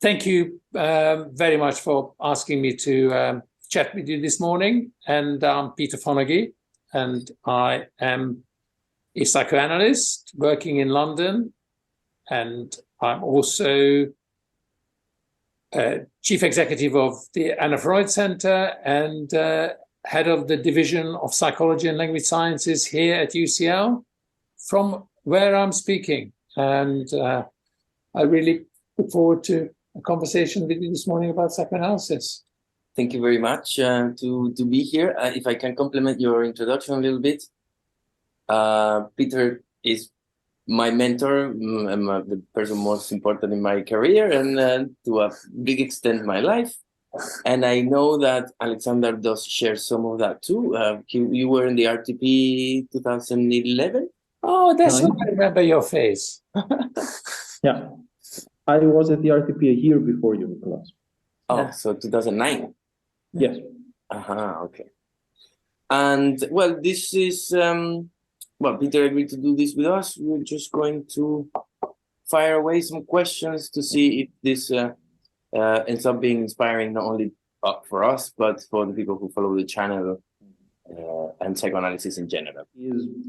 Thank you very much for asking me to chat with you this morning. And I'm Peter Fonagy, and I am a psychoanalyst working in London. And I'm also chief executive of the Anna Freud Centre and head of the Division of Psychology and Language Sciences here at UCL, from where I'm speaking. And I really look forward to a conversation with you this morning about psychoanalysis. Thank you very much to be here. If I can complement your introduction a little bit, Peter is my mentor. I'm the person most important in my career and to a big extent my life. And I know that Aleksandar does share some of that too. You were in the RTP 2011? Oh, that's what I remember your face. Yeah. I was at the RTP a year before you, Nicolas. Oh, so 2009? Yes. Okay. And, well, this is, well, Peter agreed to do this with us. We're just going to fire away some questions to see if this ends up being inspiring, not only for us, but for the people who follow the channel and psychoanalysis in general.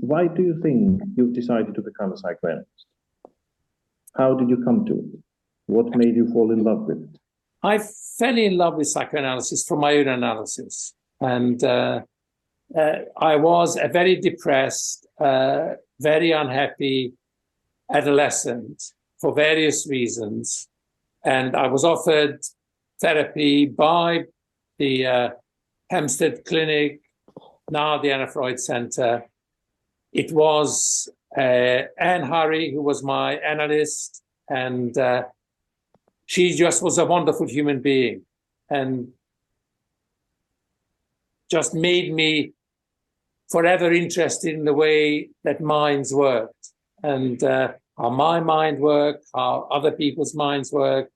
Why do you think you've decided to become a psychoanalyst? How did you come to it? What made you fall in love with it? I fell in love with psychoanalysis from my own analysis. And I was a very depressed, very unhappy adolescent for various reasons. And I was offered therapy by the Hampstead Clinic, now the Anna Freud Centre. It was Anne Hurry, who was my analyst, and she just was a wonderful human being and just made me forever interested in the way that minds worked and how my mind worked, how other people's minds work.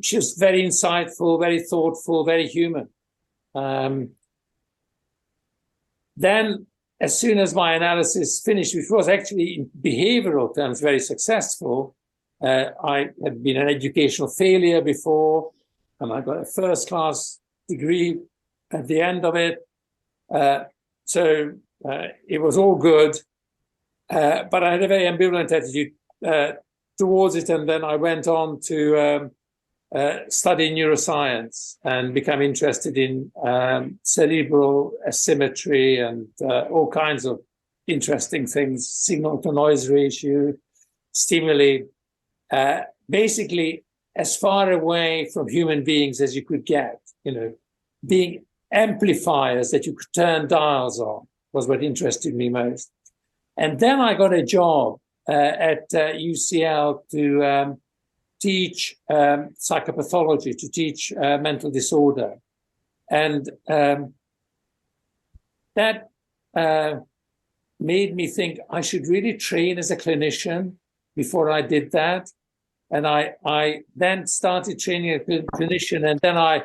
She was very insightful, very thoughtful, very human. Then, as soon as my analysis finished, which was actually in behavioral terms very successful, I had been an educational failure before, and I got a first-class degree at the end of it. So it was all good, but I had a very ambivalent attitude towards it, and then I went on to study neuroscience and become interested in cerebral asymmetry and all kinds of interesting things, signal-to-noise ratio, stimuli, basically as far away from human beings as you could get, being amplifiers that you could turn dials on was what interested me most. And then I got a job at UCL to teach psychopathology, to teach mental disorder. And that made me think I should really train as a clinician before I did that. And I then started training as a clinician, and then I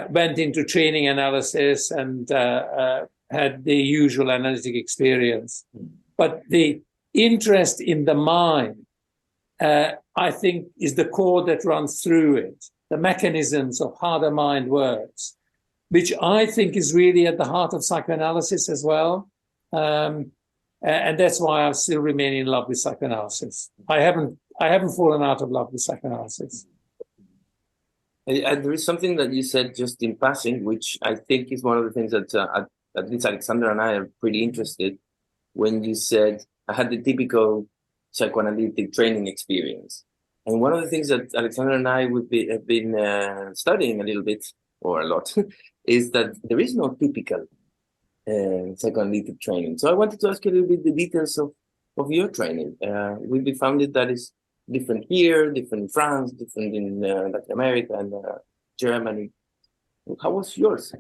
went into training analysis and had the usual analytic experience. But the interest in the mind, I think, is the core that runs through it, the mechanisms of how the mind works, which I think is really at the heart of psychoanalysis as well. And that's why I still remain in love with psychoanalysis. I haven't fallen out of love with psychoanalysis. And there is something that you said just in passing, which I think is one of the things that at least Aleksandar and I are pretty interested, when you said, I had the typical psychoanalytic training experience. And one of the things that Aleksandar and I have been studying a little bit, or a lot, is that there is no typical psychoanalytic training. So I wanted to ask you a little bit the details of your training. We found it that is different here, different in France, different in Latin America and Germany. How was yours?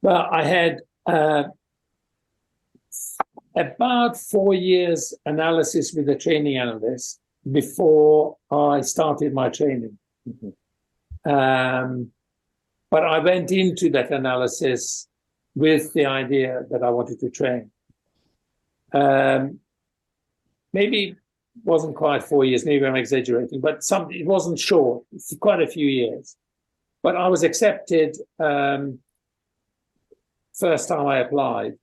Well, I had about 4 years analysis with a training analyst before I started my training. But I went into that analysis with the idea that I wanted to train. Maybe wasn't quite 4 years, maybe I'm exaggerating, but it wasn't short, it's quite a few years. But I was accepted first time I applied.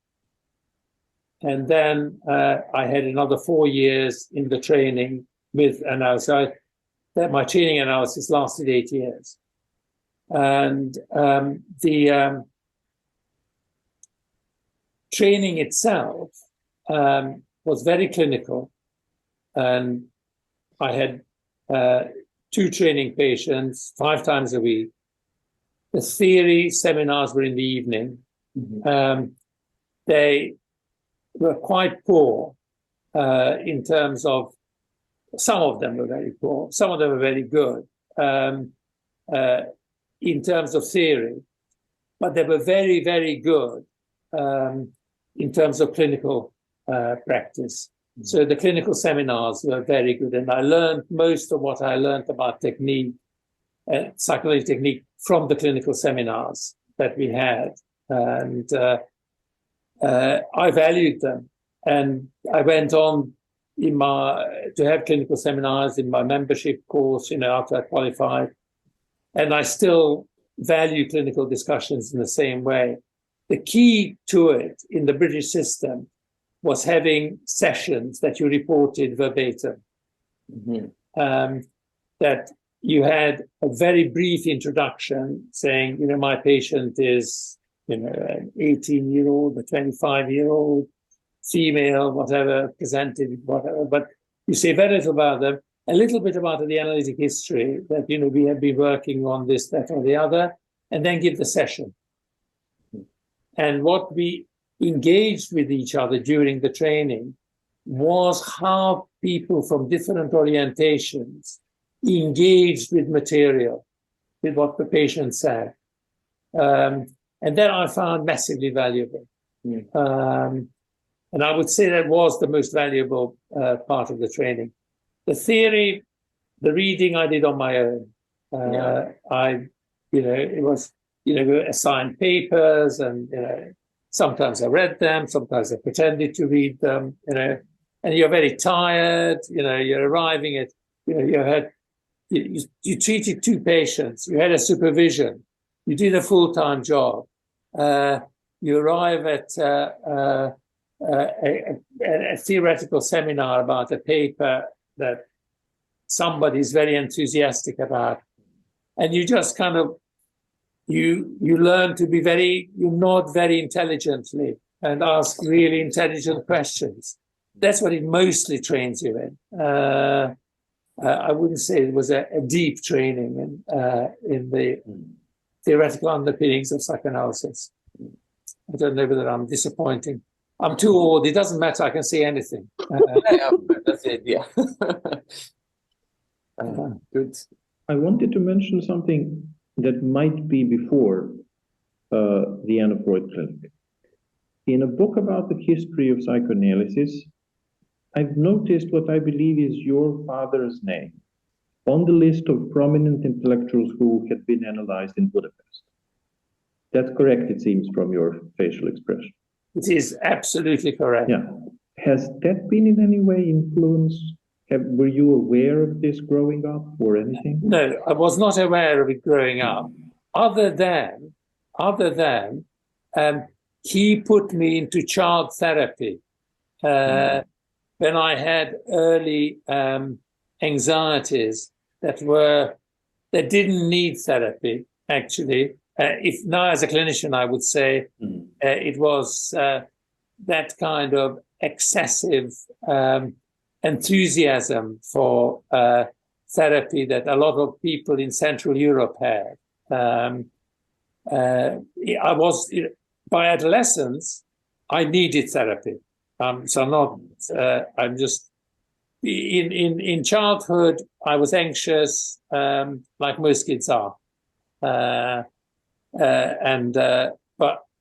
And then I had another 4 years in the training with analysis. That my training analysis lasted 8 years. And the training itself was very clinical. And I had 2 training patients 5 times a week. The theory seminars were in the evening. They were quite poor in terms of, some of them were very poor, some of them were very good in terms of theory, but they were very, very good in terms of clinical practice. So the clinical seminars were very good, and I learned most of what I learned about technique, psychology technique, from the clinical seminars that we had. And I valued them. And I went on to have clinical seminars in my membership course, after I qualified. And I still value clinical discussions in the same way. The key to it in the British system was having sessions that you reported verbatim. That you had a very brief introduction saying, my patient is, an 18-year-old, a 25-year-old, female, whatever, presented, whatever. But you say very little about them, a little bit about the analytic history that, we have been working on this, that, or the other, and then give the session. And what we engaged with each other during the training was how people from different orientations engaged with material, with what the patient said. And that I found massively valuable. And I would say that was the most valuable part of the training. The theory, the reading I did on my own. It was, we were assigned papers, and, sometimes I read them, sometimes I pretended to read them, and you're very tired, you're arriving at, you treated 2 patients, you had a supervision, you did a full-time job, you arrive at a theoretical seminar about a paper that somebody is very enthusiastic about, and you just kind of, you learn to be you nod very intelligently and ask really intelligent questions. That's what it mostly trains you in. I wouldn't say it was a deep training in the theoretical underpinnings of psychoanalysis. I don't know whether I'm disappointing. I'm too old. It doesn't matter. I can say anything. That's it, yeah. Good. I wanted to mention something that might be before the Anna Freud Clinic. In a book about the history of psychoanalysis, I've noticed what I believe is your father's name on the list of prominent intellectuals who had been analyzed in Budapest. That's correct, it seems, from your facial expression. It is absolutely correct. Yeah. Has that been in any way influenced? Were you aware of this growing up or anything? No, I was not aware of it growing up, other than he put me into child therapy when I had early anxieties that didn't need therapy, actually. If now as a clinician, I would say it was that kind of excessive enthusiasm for therapy that a lot of people in Central Europe had. By adolescence, I needed therapy. I'm just, in childhood, I was anxious, like most kids are. But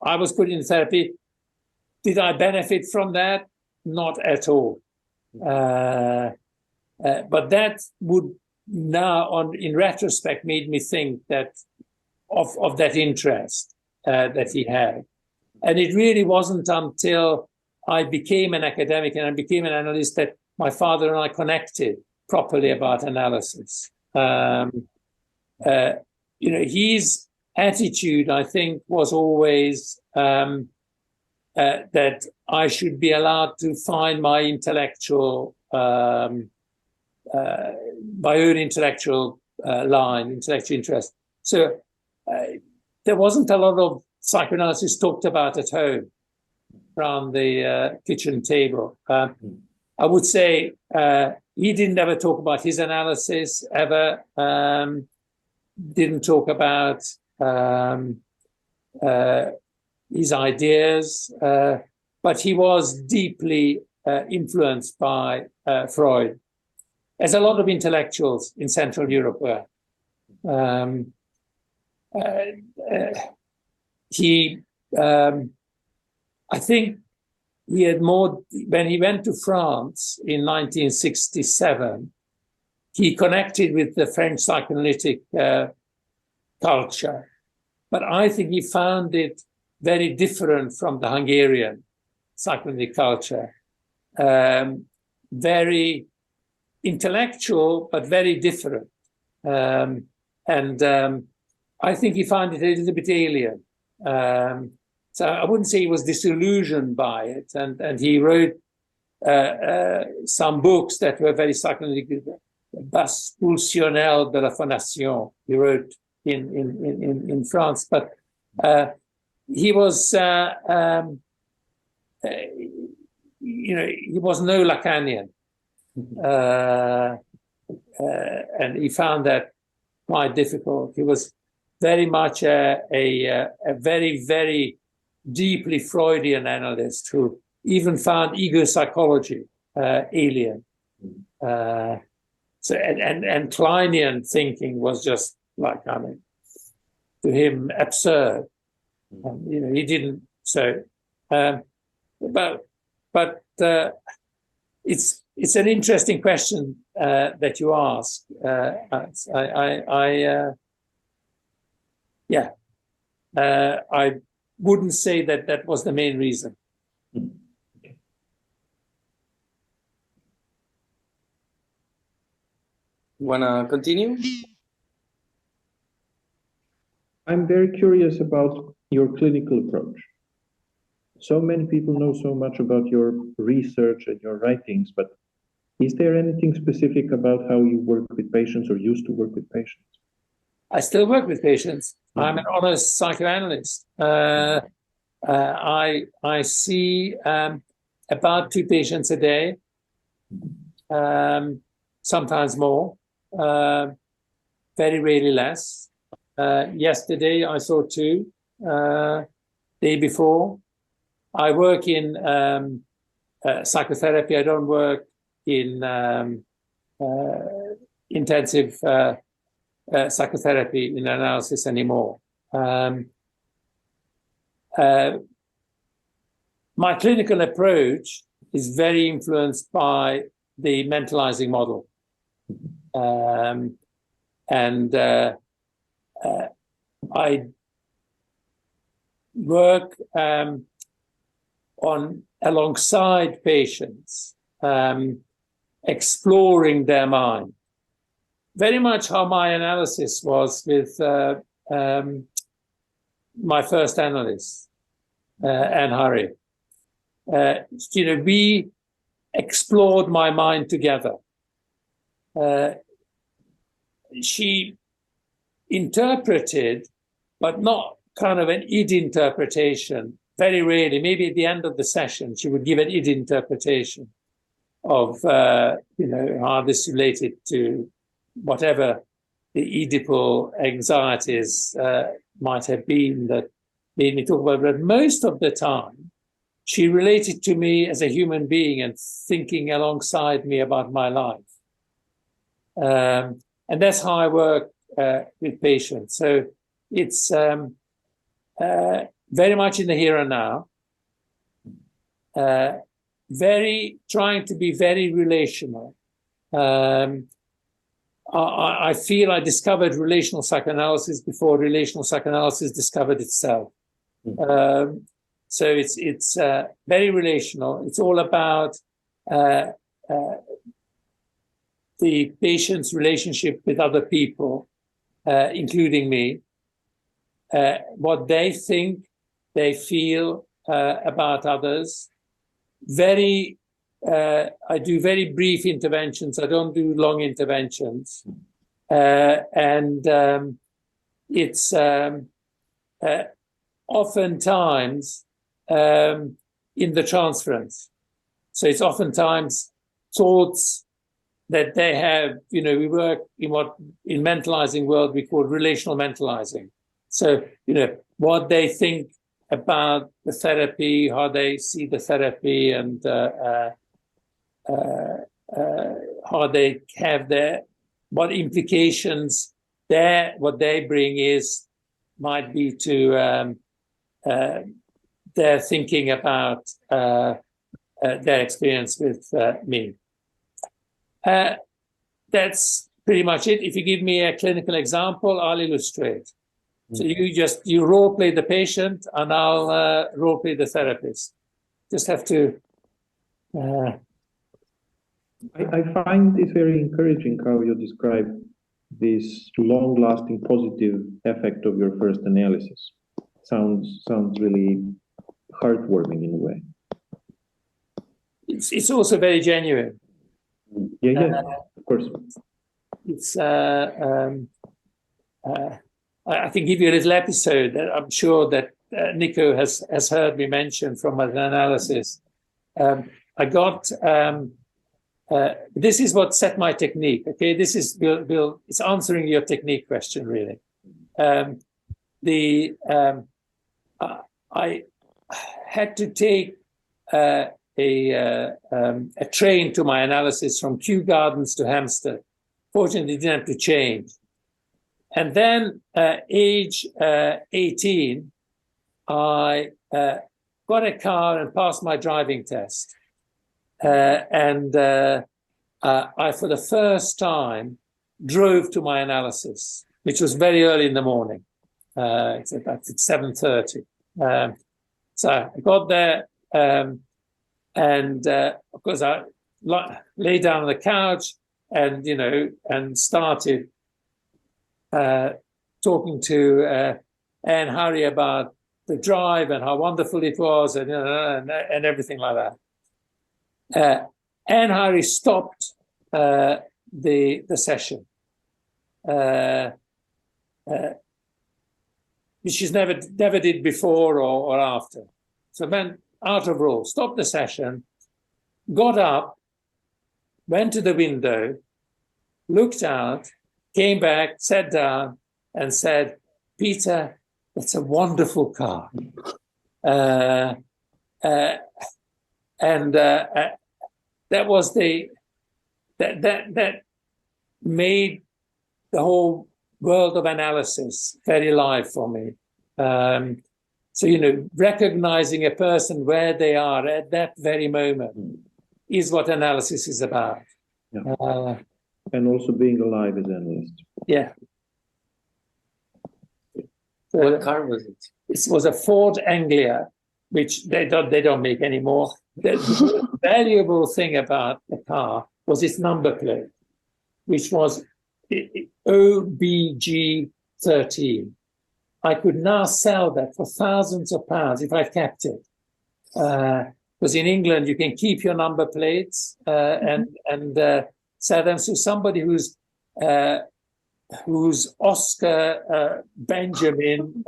I was put in therapy. Did I benefit from that? Not at all. But that would now, in retrospect, made me think that of that interest that he had. And it really wasn't until I became an academic and I became an analyst that my father and I connected properly about analysis. His attitude, I think, was always that I should be allowed to find my intellectual, my own intellectual line, intellectual interest. So there wasn't a lot of psychoanalysis talked about at home around the kitchen table. I would say he didn't ever talk about his analysis, ever. Didn't talk about his ideas, but he was deeply influenced by Freud, as a lot of intellectuals in Central Europe were. I think he had more, when he went to France in 1967, he connected with the French psychoanalytic culture, but I think he found it very different from the Hungarian psychoanalytic culture. Very intellectual, but very different. I think he found it a little bit alien. So I wouldn't say he was disillusioned by it. And he wrote some books that were very psychoanalytic. Bas pulsionnel de la Fondation, he wrote in France, but he was, he was no Lacanian, and he found that quite difficult. He was very much a very, very deeply Freudian analyst who even found ego psychology alien. So and Kleinian thinking was just like, I mean, to him absurd. He didn't. So, but it's an interesting question that you ask. I wouldn't say that was the main reason. Wanna continue? I'm very curious about your clinical approach. So many people know so much about your research and your writings, but is there anything specific about how you work with patients or used to work with patients? I still work with patients. I'm an honest psychoanalyst. I see about 2 patients a day, sometimes more, very rarely less. Yesterday I saw 2, day before. I work in psychotherapy. I don't work in intensive psychotherapy in analysis anymore. My clinical approach is very influenced by the mentalizing model. I work alongside patients, exploring their mind. Very much how my analysis was with my first analyst, Anne Harry. We explored my mind together. She interpreted, but not kind of an id interpretation. Very rarely, maybe at the end of the session, she would give an id interpretation of how this related to whatever the Oedipal anxieties might have been that made me talk about it. But most of the time, she related to me as a human being and thinking alongside me about my life. And that's how I work with patients. So it's very much in the here and now, trying to be very relational. I feel I discovered relational psychoanalysis before relational psychoanalysis discovered itself. So it's very relational. It's all about the patient's relationship with other people, including me, what they think, they feel about others. I do very brief interventions. I don't do long interventions. It's oftentimes in the transference. So it's oftentimes thoughts that they have, we work in mentalizing world we call relational mentalizing. So, what they think about the therapy, how they see the therapy, and how they have what implications what they bring might be to their thinking about their experience with me. That's pretty much it. If you give me a clinical example, I'll illustrate. So you role play the patient, and I'll role play the therapist. Just have to. I find it very encouraging how you describe this long-lasting positive effect of your first analysis. Sounds really heartwarming in a way. It's also very genuine. Yeah, of course. It's I can give you a little episode that I'm sure that Nico has heard me mention from an analysis. I got this is what set my technique. Okay, this is it's answering your technique question really. I had to take a train to my analysis from Kew Gardens to Hampstead. Fortunately, didn't have to change. And then, age 18, I got a car and passed my driving test. I, for the first time, drove to my analysis, which was very early in the morning. It's about 7:30. So I got there, and of course I lay down on the couch and and started talking to Anne Harry about the drive and how wonderful it was, and everything like that. Anne Harry stopped the session, which she's never did before or after. So then, out of rule, stopped the session, got up, went to the window, looked out, came back, sat down, and said, "Peter, that's a wonderful car." That was that made the whole world of analysis very live for me. So recognizing a person where they are at that very moment is what analysis is about. Yeah. And also being alive as an analyst. Yeah. What car was it? It was a Ford Anglia, which they don't make anymore. The valuable thing about the car was its number plate, which was OBG13. I could now sell that for thousands of pounds if I kept it. Because in England you can keep your number plates and sell them. So somebody who's Oscar Benjamin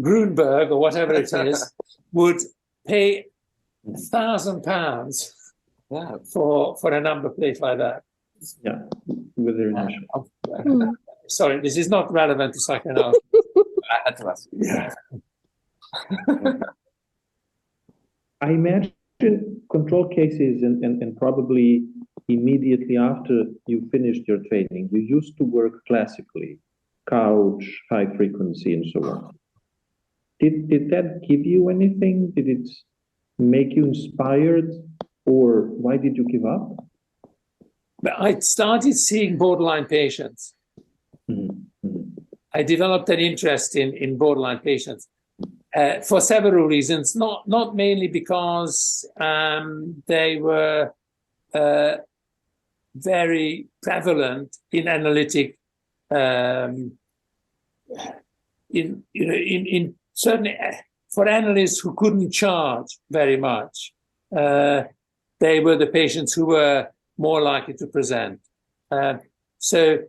Grunberg or whatever it is would pay £1,000 for a number plate like that. Yeah, with their initial. Sorry, this is not relevant to psychoanalysis. I had to ask you. Yeah. I imagine control cases and probably immediately after you finished your training, you used to work classically, couch, high frequency, and so on. Did that give you anything? Did it make you inspired, or why did you give up? But I started seeing borderline patients. Mm-hmm. I developed an interest in borderline patients for several reasons, not mainly because they were very prevalent in analytic, in certainly for analysts who couldn't charge very much. They were the patients who were more likely to present. So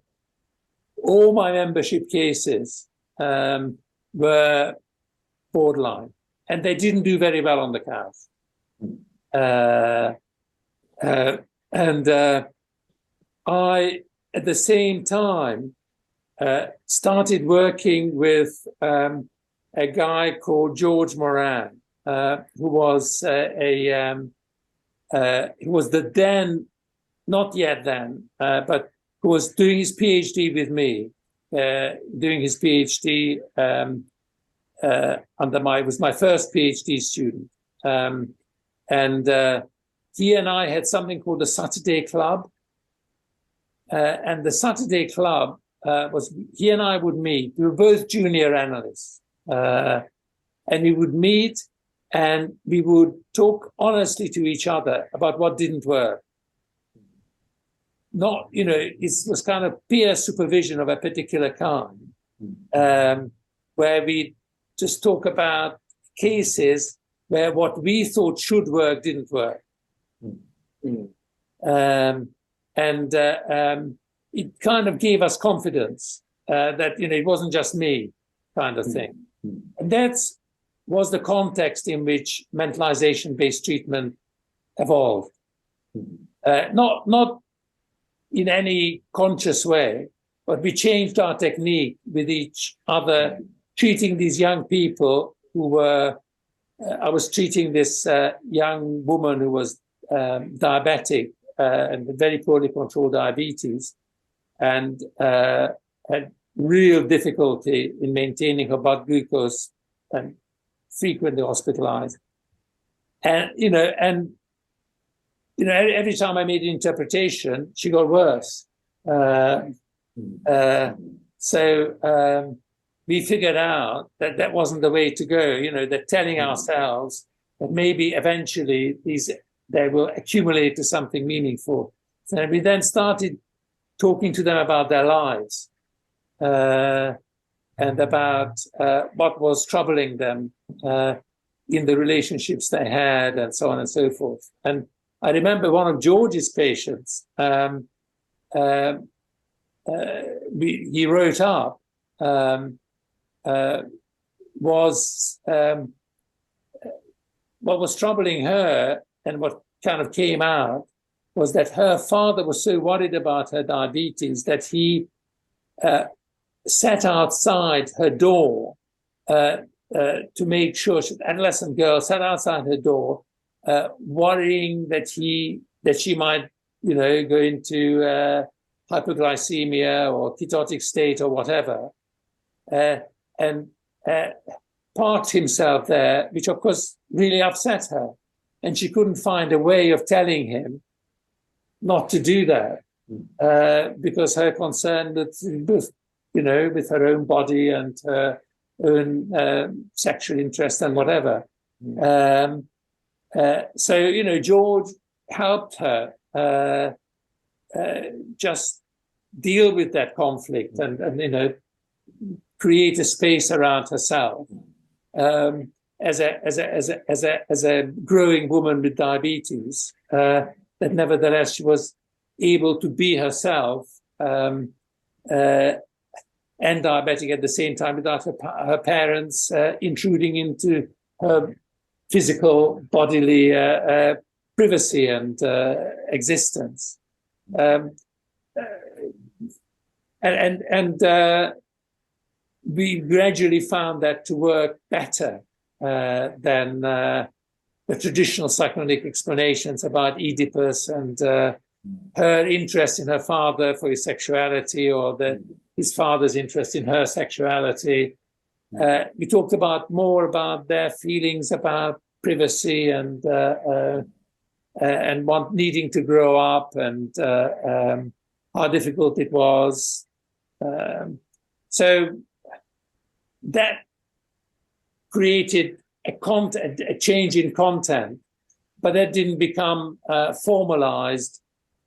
all my membership cases were borderline, and they didn't do very well on the couch. And I, at the same time, started working with a guy called George Moran, who was who was the then, not yet then, but who was doing his PhD with me, doing his PhD was my first PhD student. And he and I had something called the Saturday Club. And the Saturday Club was, he and I would meet. We were both junior analysts. And we would meet and we would talk honestly to each other about what didn't work. Not, it was kind of peer supervision of a particular kind, where we just talk about cases where what we thought should work didn't work. It kind of gave us confidence that, it wasn't just me kind of thing. And that was the context in which mentalization-based treatment evolved. Not in any conscious way, but we changed our technique with each other, treating these young people who were, I was treating this young woman who was diabetic and very poorly controlled diabetes, and had real difficulty in maintaining her blood glucose and frequently hospitalized. And, every time I made an interpretation, she got worse. So we figured out that that wasn't the way to go, that telling ourselves that maybe eventually they will accumulate to something meaningful. So we then started talking to them about their lives and about what was troubling them in the relationships they had and so on and so forth. And I remember one of George's patients, he wrote up, was what was troubling her and what kind of came out was that her father was so worried about her diabetes that he sat outside her door to make sure, adolescent girl sat outside her door, worrying that she might, go into hypoglycemia or ketotic state or whatever, and parked himself there, which of course really upset her. And she couldn't find a way of telling him not to do that, because her concern with, with her own body and her own sexual interest and whatever. So, George helped her just deal with that conflict and create a space around herself as a growing woman with diabetes. That nevertheless she was able to be herself and diabetic at the same time without her parents intruding into her physical bodily privacy and existence. We gradually found that to work better than the traditional psychoanalytic explanations about Oedipus and her interest in her father for his sexuality, or his father's interest in her sexuality. We talked more about their feelings about privacy and needing to grow up and how difficult it was. So that created a change in content but that didn't become formalized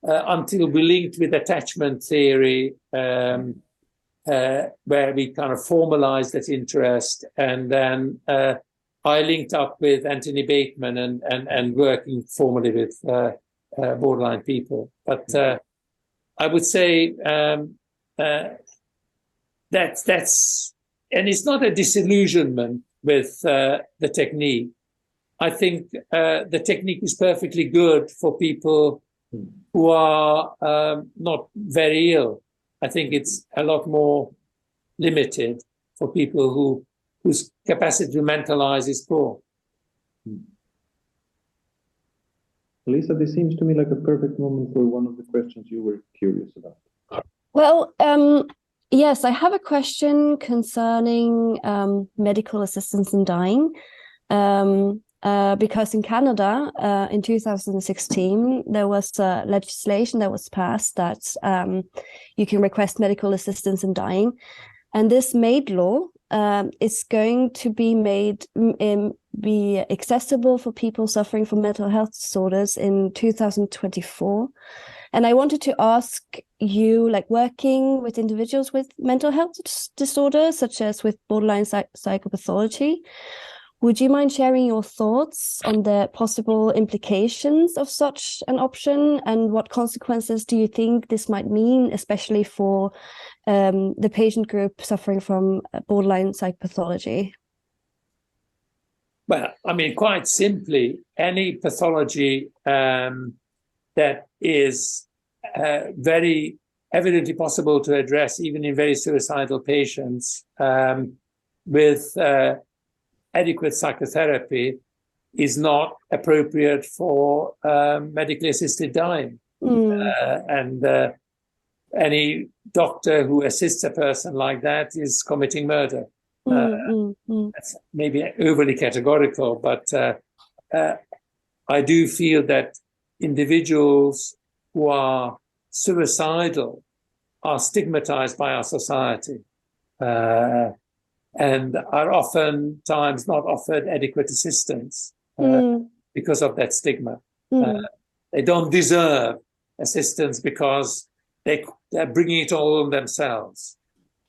until we linked with attachment theory, where we kind of formalized that interest. And then I linked up with Anthony Bateman and working formally with borderline people. But I would say that's, and it's not a disillusionment with the technique. I think the technique is perfectly good for people who are not very ill. I think it's a lot more limited for people whose capacity to mentalize is poor. Lisa, this seems to me like a perfect moment for one of the questions you were curious about. Well, yes, I have a question concerning medical assistance in dying. Because in Canada, in 2016, there was legislation that was passed that you can request medical assistance in dying. And this MAID law is going to be made be accessible for people suffering from mental health disorders in 2024. And I wanted to ask you, like working with individuals with mental health disorders, such as with borderline psychopathology, would you mind sharing your thoughts on the possible implications of such an option, and what consequences do you think this might mean, especially for the patient group suffering from borderline psychopathology? Well, I mean, quite simply, any pathology that is very evidently possible to address, even in very suicidal patients, with adequate psychotherapy, is not appropriate for medically assisted dying. And any doctor who assists a person like that is committing murder. That's maybe overly categorical, but I do feel that individuals who are suicidal are stigmatized by our society. And are oftentimes not offered adequate assistance because of that stigma. They don't deserve assistance because they're bringing it all on themselves.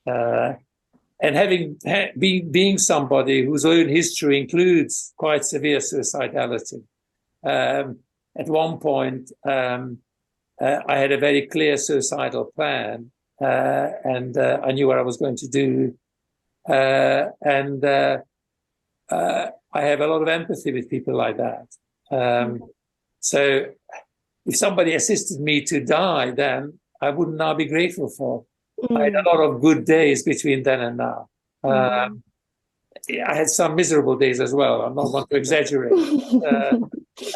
And being somebody whose own history includes quite severe suicidality, at one point I had a very clear suicidal plan, and I knew what I was going to do. And I have a lot of empathy with people like that. So if somebody assisted me to die, then I would now be grateful for. I had a lot of good days between then and now. I had some miserable days as well. I'm not one to exaggerate.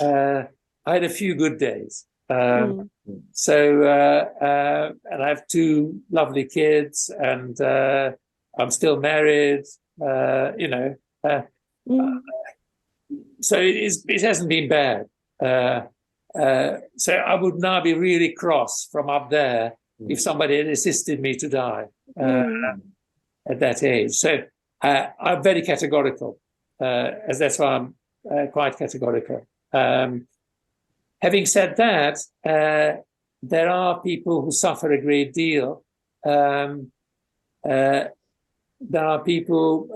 I had a few good days. And I have two lovely kids, and I'm still married, so it hasn't been bad. So I would now be really cross from up there if somebody had assisted me to die at that age. So I'm very categorical, as that's why I'm quite categorical. Having said that, there are people who suffer a great deal. There are people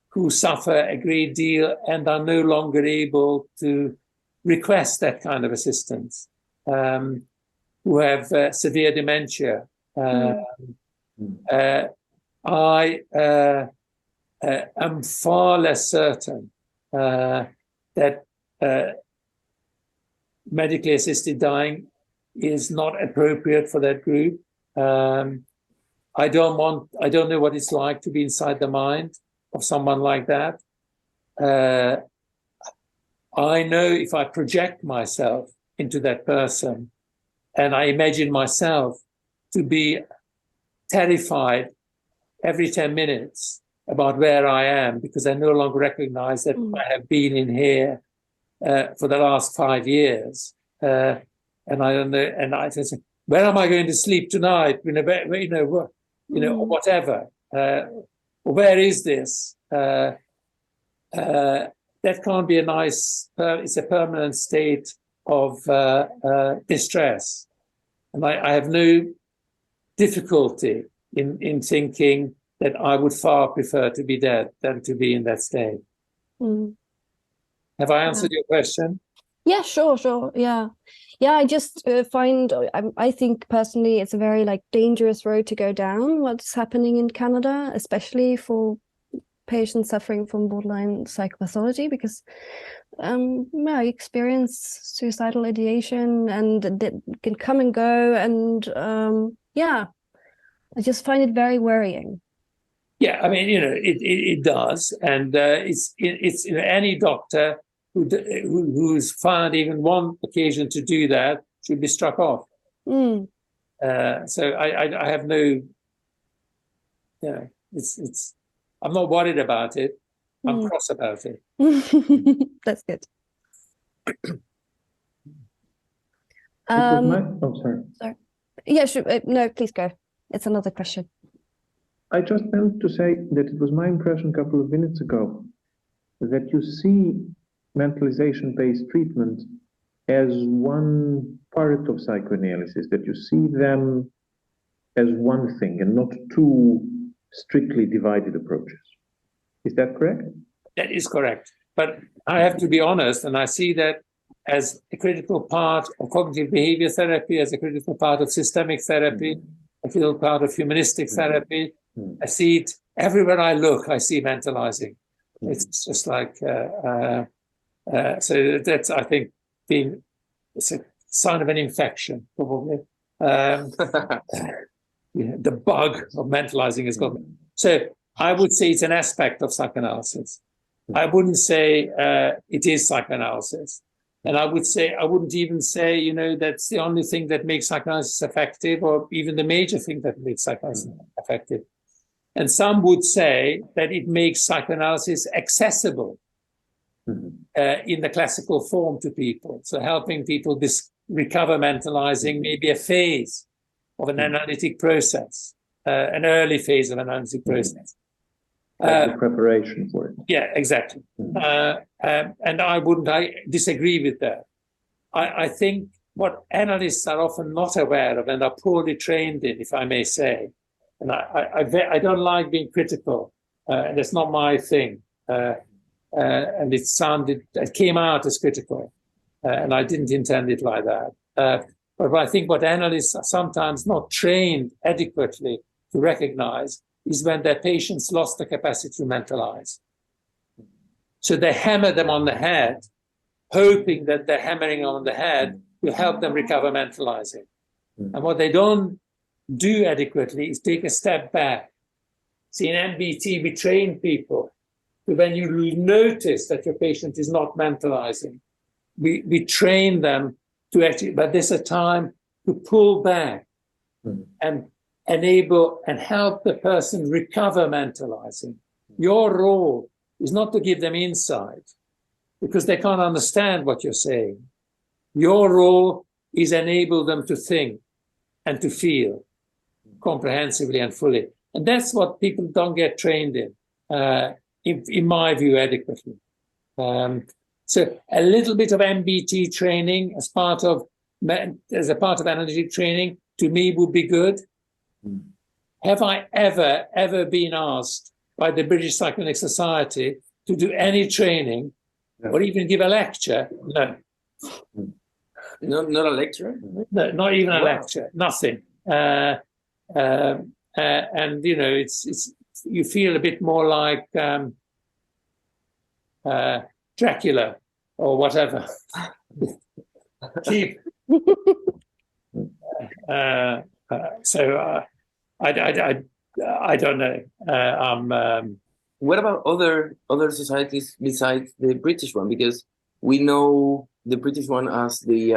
who suffer a great deal and are no longer able to request that kind of assistance, who have severe dementia. I am far less certain that medically assisted dying is not appropriate for that group. I don't know what it's like to be inside the mind of someone like that. I know if I project myself into that person and I imagine myself to be terrified every 10 minutes about where I am, because I no longer recognize that I have been in here for the last 5 years. And I don't know, and I say, where am I going to sleep tonight? Or whatever. Where is this? that can't be a nice, it's a permanent state of distress. And I have no difficulty in thinking that I would far prefer to be dead than to be in that state. Mm. Have I answered your question? Yeah, sure. Yeah. I just find, I think personally, it's a very dangerous road to go down, what's happening in Canada, especially for patients suffering from borderline psychopathology, because I experience suicidal ideation and it can come and go. And I just find it very worrying. Yeah, I mean, it does. And it's any doctor who's found even one occasion to do that should be struck off. So I have no, it's I'm not worried about it. I'm cross about it. That's good. Sorry. Yeah, sure. No, please go. It's another question. I just meant to say that it was my impression a couple of minutes ago that you see mentalization-based treatment as one part of psychoanalysis, that you see them as one thing and not two strictly divided approaches. Is that correct? That is correct. But I have to be honest, and I see that as a critical part of cognitive behavior therapy, as a critical part of systemic therapy, a critical part of humanistic therapy. I see it everywhere I look. I see mentalizing. It's just like so. That's, I think, it's a sign of an infection, probably. The bug of mentalizing has got. So I would say it's an aspect of psychoanalysis. I wouldn't say it is psychoanalysis. And I wouldn't even say, that's the only thing that makes psychoanalysis effective, or even the major thing that makes psychoanalysis effective. And some would say that it makes psychoanalysis accessible in the classical form to people. So helping people recover mentalizing, maybe a phase of an analytic process, an early phase of an analytic process. Like the preparation for it. Yeah, exactly. And I disagree with that. I think what analysts are often not aware of and are poorly trained in, if I may say, and I don't like being critical, and it's not my thing. And it came out as critical, and I didn't intend it like that. But I think what analysts are sometimes not trained adequately to recognize is when their patients lost the capacity to mentalize. So they hammer them on the head, hoping that the hammering on the head will help them recover mentalizing. And what they don't do adequately is take a step back. See, in MBT, we train people to, when you notice that your patient is not mentalizing, we train them to actually, but there's a time to pull back and enable and help the person recover mentalizing. Your role is not to give them insight because they can't understand what you're saying. Your role is enable them to think and to feel comprehensively and fully. And that's what people don't get trained in my view, adequately. So a little bit of MBT training as a part of analytic training, to me, would be good. Have I ever been asked by the British Psychoanalytic Society to do any training or even give a lecture? No. Not a lecture? No, not even a lecture. Nothing. And it's you feel a bit more like Dracula or whatever. Cheap. So I don't know. What about other societies besides the British one? Because we know the British one as the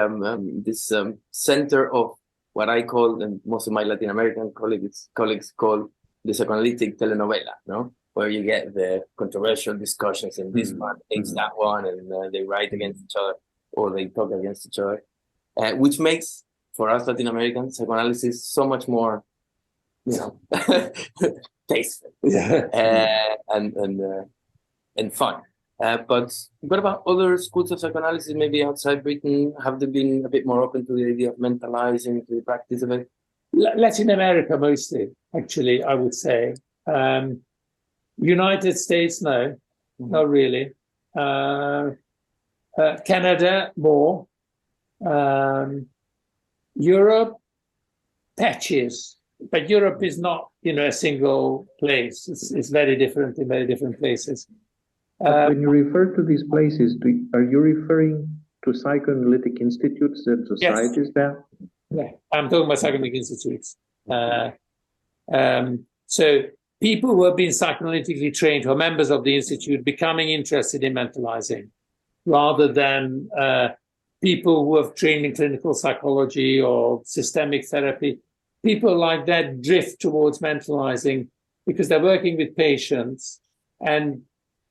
this center of what I call, and most of my Latin American colleagues call the psychoanalytic telenovela, no? Where you get the controversial discussions, and this one hates that one, and they write against each other, or they talk against each other, which makes, for us Latin Americans, psychoanalysis so much more, tasteful and fun. But what about other schools of psychoanalysis, maybe outside Britain? Have they been a bit more open to the idea of mentalizing, to the practice of it? Latin America mostly, actually, I would say. United States, no, not really. Canada, more. Europe, patches. But Europe is not, a single place. It's very different in very different places. When you refer to these places, are you referring to psychoanalytic institutes and societies there? Yeah, I'm talking about psychoanalytic institutes. So people who have been psychoanalytically trained, who are members of the institute, becoming interested in mentalizing, rather than people who have trained in clinical psychology or systemic therapy. People like that drift towards mentalizing because they're working with patients, and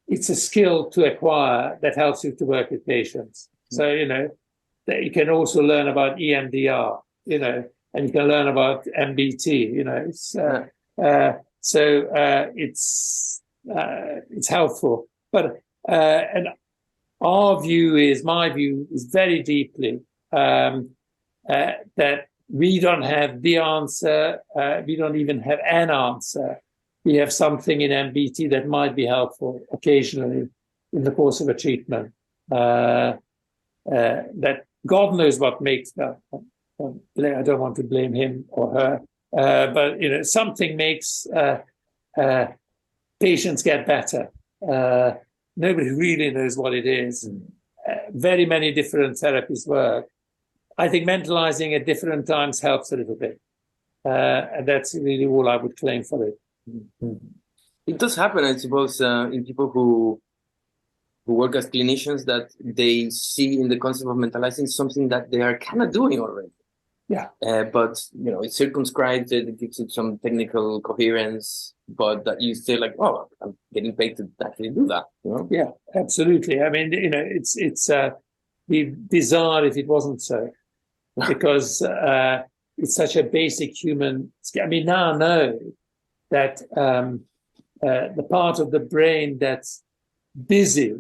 it's a skill to acquire that helps you to work with patients. So, that you can also learn about EMDR, and you can learn about MBT, it's helpful. But, and my view is very deeply that we don't have the answer. We don't even have an answer. We have something in MBT that might be helpful occasionally in the course of a treatment. That God knows what makes that. I don't want to blame him or her, but something makes patients get better. Nobody really knows what it is. Very many different therapies work. I think mentalizing at different times helps a little bit. And that's really all I would claim for it. It does happen, I suppose, in people who work as clinicians, that they see in the concept of mentalizing something that they are kind of doing already. Yeah. But, it's circumscribed, it gives it some technical coherence, but that you say like, oh, I'm getting paid to actually do that. Yeah, absolutely. I mean, it's be bizarre if it wasn't so, because it's such a basic human. I mean, now I know that the part of the brain that's busy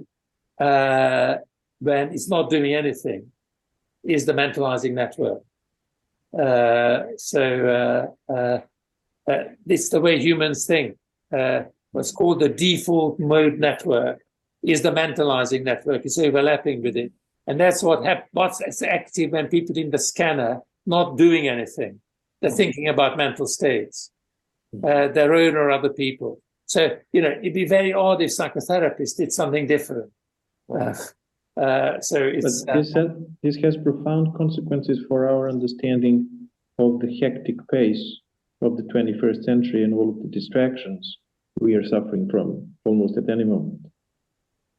when it's not doing anything is the mentalizing network. It's the way humans think. What's called the default mode network is the mentalizing network. It's overlapping with it. And that's what's active when people in the scanner not doing anything. They're thinking about mental states, their own or other people. So, it'd be very odd if psychotherapists did something different. So it's... But this has profound consequences for our understanding of the hectic pace of the 21st century and all of the distractions we are suffering from almost at any moment.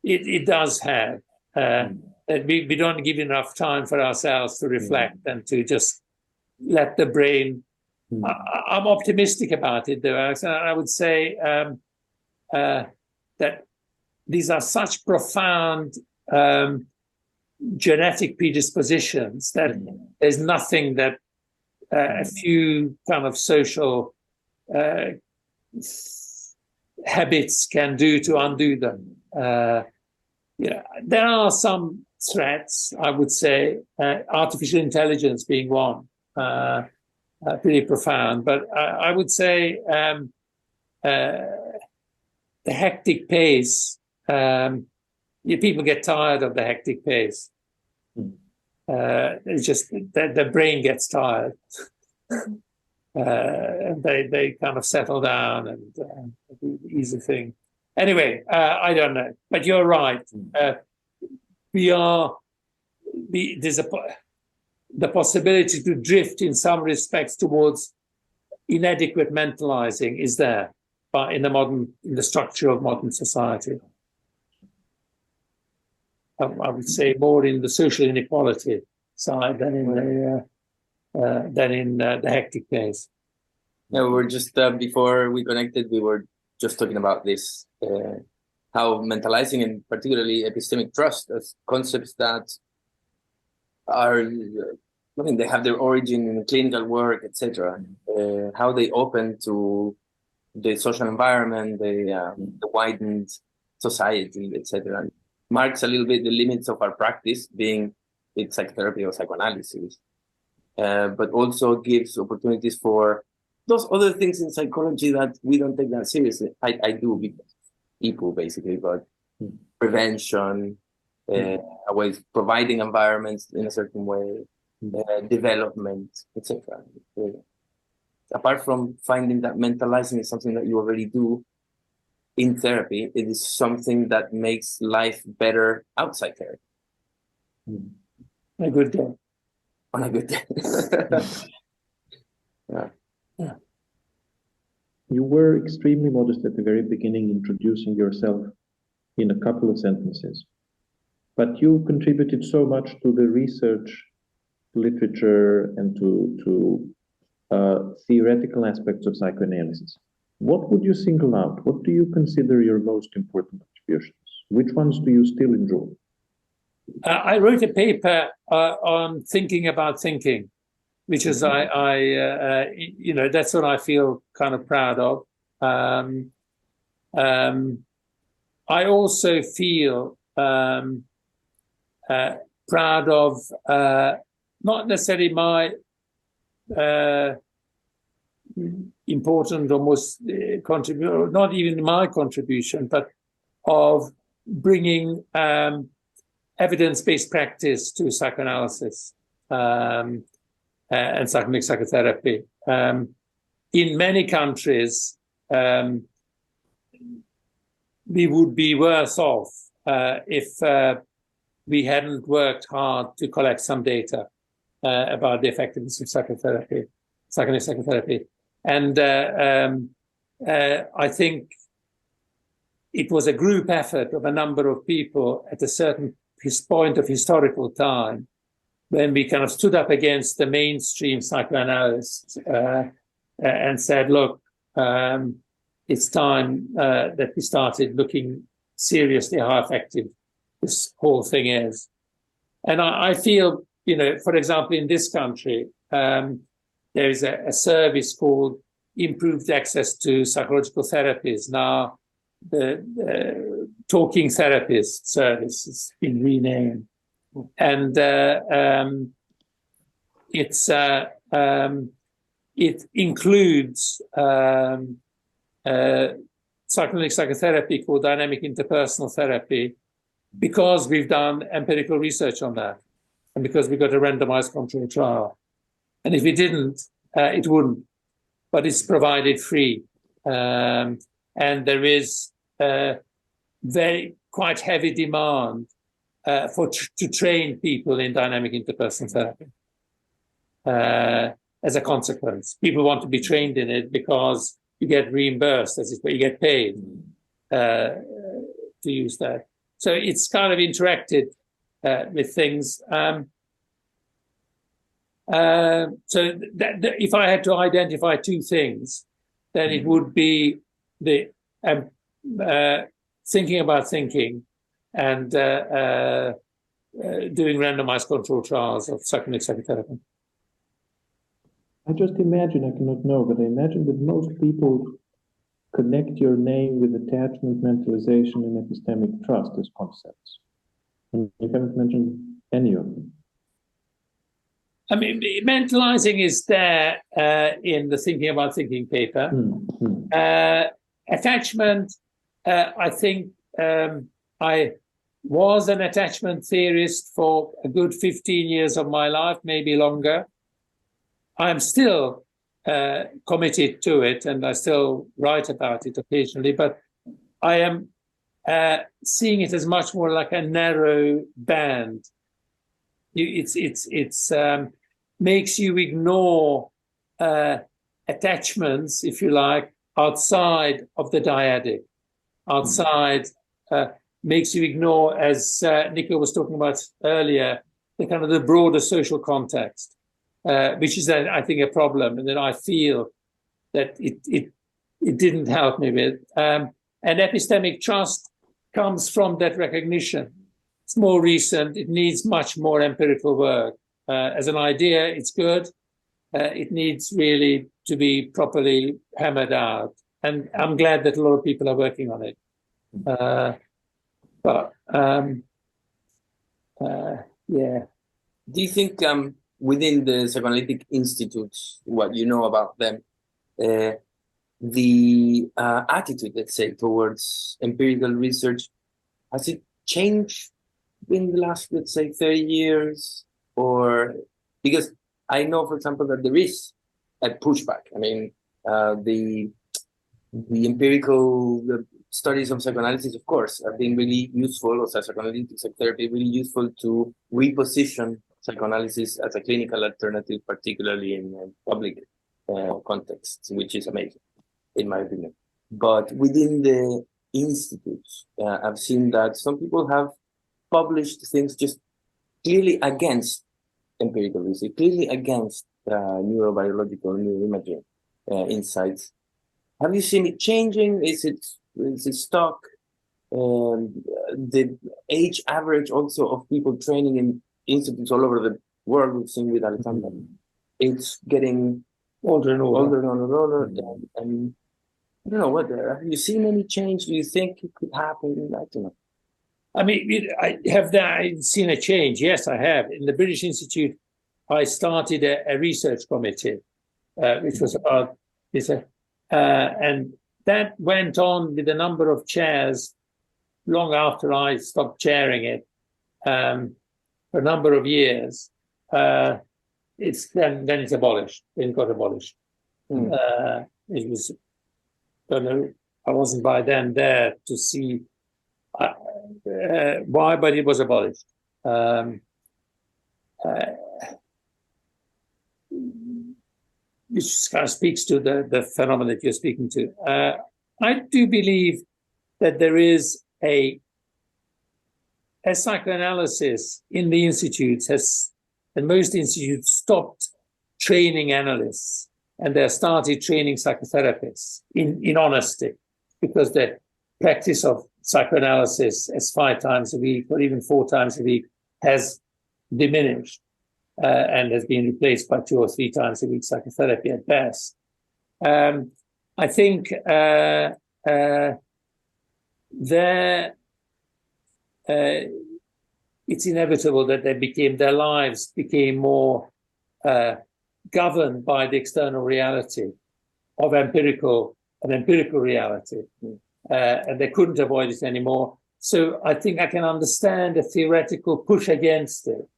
It does have. We don't give enough time for ourselves to reflect and to just let the brain... I'm optimistic about it, though. I would say that these are such profound genetic predispositions that there's nothing that a few kind of social habits can do to undo them. There are some threats, I would say, artificial intelligence being one, pretty profound. But I would say the hectic pace, people get tired of the hectic pace. It's just that the brain gets tired. And they kind of settle down and do the easy thing. Anyway, I don't know, but you're right. There's the possibility to drift in some respects towards inadequate mentalizing is there, but in the structure of modern society. I would say more in the social inequality side than in the hectic pace. Yeah, we were just before we connected, we were just talking about this, how mentalizing and particularly epistemic trust as concepts that are, they have their origin in clinical work, etc. How they open to the social environment, the widened society, etc. marks a little bit the limits of our practice, being it psychotherapy or psychoanalysis, but also gives opportunities for those other things in psychology that we don't take that seriously. I do because people basically, but prevention, ways providing environments in a certain way, development, etc. Apart from finding that mentalizing is something that you already do in therapy, it is something that makes life better outside therapy. A good day. On a good day. Yeah. You were extremely modest at the very beginning, introducing yourself in a couple of sentences. But you contributed so much to the research literature and to theoretical aspects of psychoanalysis. What would you single out? What do you consider your most important contributions? Which ones do you still enjoy? I wrote a paper on thinking about thinking, which is that's what I feel kind of proud of. I also feel proud of not necessarily my important or most contribution, not even my contribution, but of bringing evidence-based practice to psychoanalysis and psychoanalytic psychotherapy. In many countries, we would be worse off if we hadn't worked hard to collect some data about the effectiveness of psychotherapy, psychoanalytic psychotherapy. And I think it was a group effort of a number of people at a certain point of historical time when we kind of stood up against the mainstream psychoanalysts and said, look, it's time that we started looking seriously how effective this whole thing is. And I feel, for example, in this country, there is a service called Improved Access to Psychological Therapies. Now, the Talking Therapist service has been renamed. And it includes psychoanalytic psychotherapy called dynamic interpersonal therapy, because we've done empirical research on that and because we got a randomized controlled trial. And if we didn't, it wouldn't, but it's provided free. And there is quite heavy demand to train people in dynamic interpersonal therapy. As a consequence, people want to be trained in it because you get reimbursed, you get paid to use that. So it's kind of interacted with things. So if I had to identify two things, then it would be the thinking about thinking and doing randomized controlled trials of psychoanalytic psychotherapy. I just imagine, I cannot know, but I imagine that most people connect your name with attachment, mentalization, and epistemic trust as concepts. And you haven't mentioned any of them. I mean, mentalizing is there in the Thinking About Thinking paper. Attachment, I think I was an attachment theorist for a good 15 years of my life, maybe longer. I'm still committed to it, and I still write about it occasionally, but I am seeing it as much more like a narrow band. It's makes you ignore attachments, if you like, outside of the dyadic, outside, makes you ignore, as Nicolas was talking about earlier, the kind of the broader social context, which is, I think, a problem, and then I feel that it didn't help me with. And epistemic trust comes from that recognition. It's more recent. It needs much more empirical work. As an idea, it's good. It needs really to be properly hammered out. And I'm glad that a lot of people are working on it. But yeah. Do you think within the psychoanalytic institutes, what you know about them, the attitude, let's say, towards empirical research, has it changed in the last, let's say, 30 years? Or because I know, for example, that there is a pushback. I mean, the empirical studies of psychoanalysis, of course, have been really useful, or psychoanalytic psychotherapy, really useful to reposition psychoanalysis as a clinical alternative, particularly in public contexts, which is amazing, in my opinion. But within the institutes, I've seen that some people have published things just clearly against empirical research, clearly against neurobiological, neuroimaging insights. Have you seen it changing? Is it stuck? The age average also of people training in institutes all over the world, we've seen with Aleksandar, it's getting older and older. And I don't know, what have you seen any change? Do you think it could happen? I don't know. I mean, I seen a change? Yes, I have. In the British Institute, I started a research committee, which was about this, and that went on with a number of chairs long after I stopped chairing it, for a number of years. It's then it's abolished. It got abolished. It was, don't know, I wasn't by then there to see why, but it was abolished. Which kind of speaks to the phenomenon that you're speaking to. I do believe that there is a psychoanalysis in the institutes and most institutes stopped training analysts, and they started training psychotherapists in honesty, because the practice of psychoanalysis as 5 times a week or even 4 times a week has diminished and has been replaced by 2 or 3 times a week psychotherapy at best. I think it's inevitable that their lives became more governed by the external reality of empirical reality, and they couldn't avoid it anymore. So I think I can understand a theoretical push against it,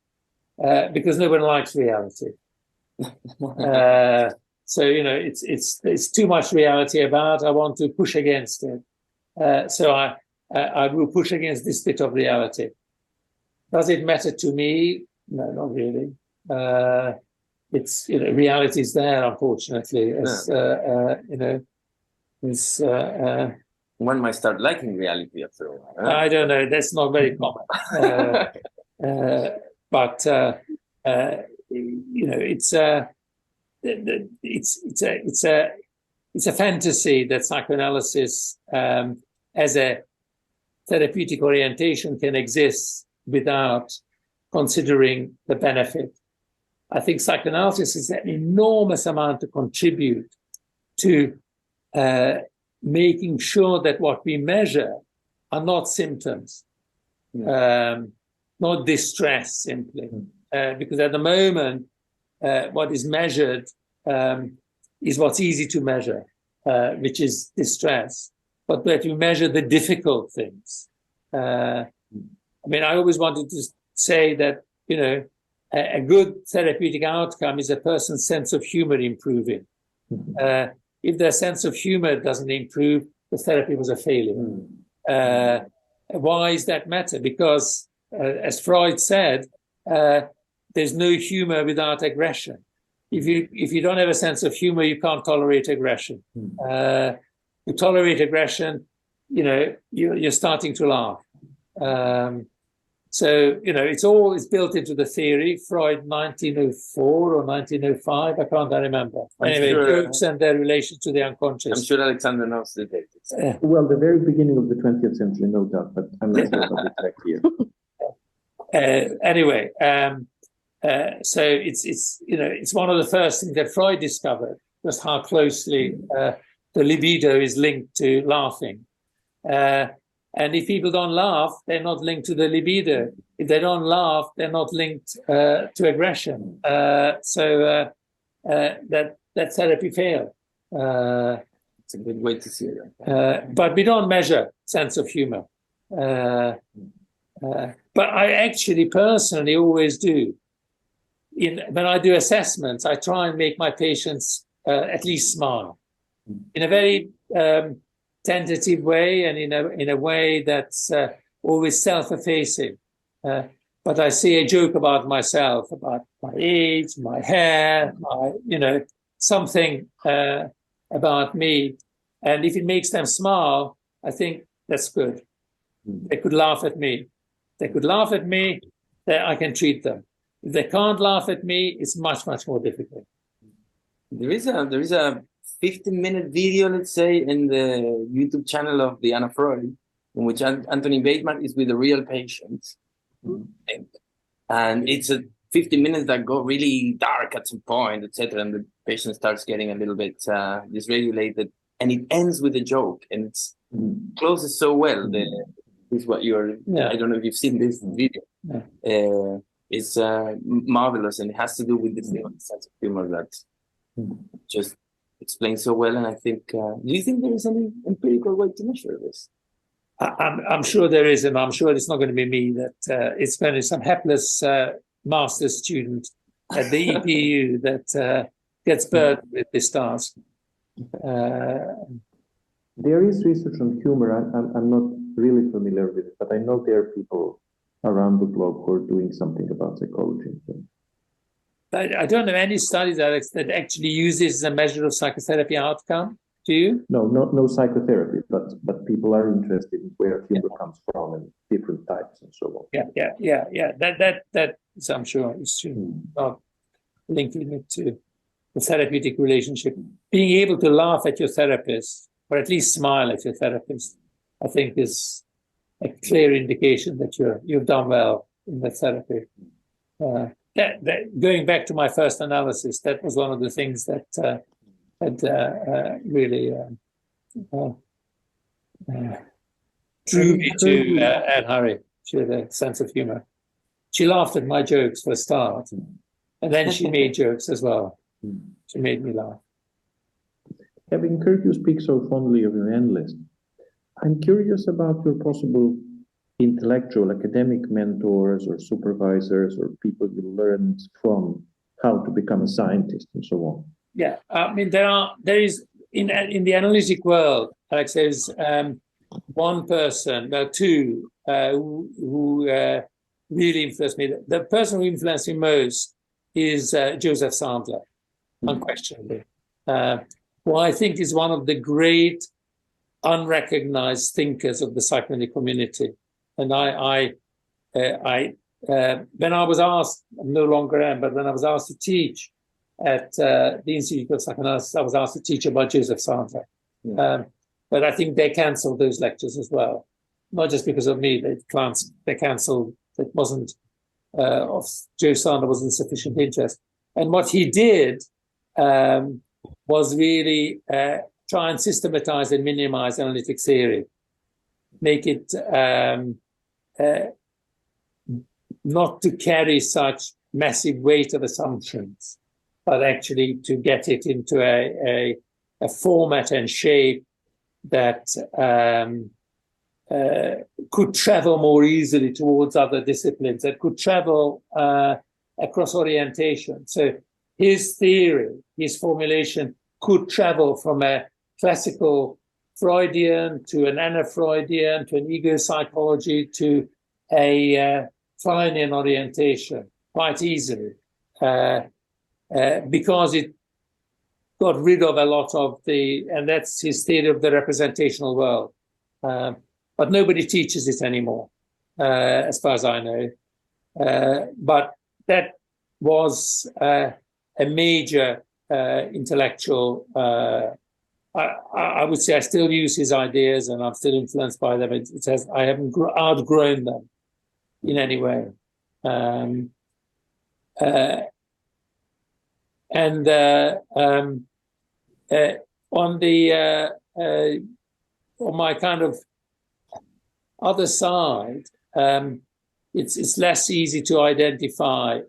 because no one likes reality. So it's too much reality about. I want to push against it. So I will push against this bit of reality. Does it matter to me? No, not really. It's reality is there, unfortunately. One might start liking reality after a while. I don't know. That's not very common. But it's a fantasy that psychoanalysis as a therapeutic orientation can exist without considering the benefit. I think psychoanalysis is an enormous amount to contribute to making sure that what we measure are not symptoms, not distress simply. Because at the moment, what is measured is what's easy to measure, which is distress. But that we measure the difficult things. I mean, I always wanted to say that, a good therapeutic outcome is a person's sense of humor improving. If their sense of humor doesn't improve, the therapy was a failure. Why is that matter? Because, as Freud said, there's no humor without aggression. If you don't have a sense of humor, you can't tolerate aggression. You tolerate aggression, you're starting to laugh. So, it's built into the theory. Freud, 1904 or 1905, I can't remember. Anyway, jokes and their relation to the unconscious. I'm sure Aleksandar knows the dates. Well, the very beginning of the 20th century, no doubt, but I'm not sure about the exact year. Anyway, so it's one of the first things that Freud discovered, just how closely the libido is linked to laughing. And if people don't laugh, they're not linked to the libido. If they don't laugh, they're not linked to aggression. So that therapy failed. It's a good way to see it. But we don't measure sense of humor. But I actually personally always do. When I do assessments, I try and make my patients at least smile in a very tentative way, and in a way that's always self-effacing. But I say a joke about myself, about my age, my hair, something about me. And if it makes them smile, I think that's good. They could laugh at me. They could laugh at me, then I can treat them. If they can't laugh at me, it's much, much more difficult. There is a 15-minute video, let's say, in the YouTube channel of the Anna Freud, in which Anthony Bateman is with a real patient. And it's a 15 minutes that go really dark at some point, etc. And the patient starts getting a little bit dysregulated. And it ends with a joke. And it's closes so well. This is what you're... Yeah. I don't know if you've seen this video. Yeah. It's marvelous, and it has to do with this sense of humor that just explains so well. And I think, do you think there is any empirical way to measure this? I'm sure there is, and I'm sure it's not going to be me. That it's going to be some hapless master's student at the EPU that gets burdened with this task. There is research on humor. I'm not really familiar with it, but I know there are people around the globe who are doing something about psychology. I don't know any studies, Alex, that actually use this as a measure of psychotherapy outcome. Do you? No psychotherapy, but people are interested in where humor comes from and different types and so on. Yeah. That is, I'm sure, is true. Not linking it to the therapeutic relationship. Being able to laugh at your therapist, or at least smile at your therapist, I think is a clear indication that you've done well in the therapy. Going back to my first analysis, that was one of the things that had really drew me to Anne Harry. She had a sense of humor. She laughed at my jokes for a start, and then she made jokes as well. She made me laugh. Having heard you speak so fondly of your analyst, I'm curious about your possible intellectual academic mentors or supervisors or people you learned from how to become a scientist and so on. Yeah, I mean, there is in the analytic world, Alex, there's one person, well, two, who really influenced me. The person who influenced me most is Joseph Sandler, unquestionably, who I think is one of the great unrecognized thinkers of the psychoanalytic community. And I when I was asked, I no longer am, but when I was asked to teach at the Institute of Psychoanalysis, I was asked to teach about Joseph Sandler. But I think they cancelled those lectures as well. Not just because of me, they cancelled. It wasn't, of Joe Sandler wasn't sufficient interest. And what he did was really try and systematize and minimize analytic theory, make it not to carry such massive weight of assumptions, but actually to get it into a format and shape that could travel more easily towards other disciplines, that could travel across orientation. So his theory, his formulation could travel from a classical Freudian to an Anna Freudian to an ego psychology to a Kleinian orientation quite easily, because it got rid of a lot of and that's his theory of the representational world. But nobody teaches it anymore, as far as I know. But that was a major intellectual. I would say I still use his ideas, and I'm still influenced by them. I haven't outgrown them in any way. On my kind of other side, it's less easy to identify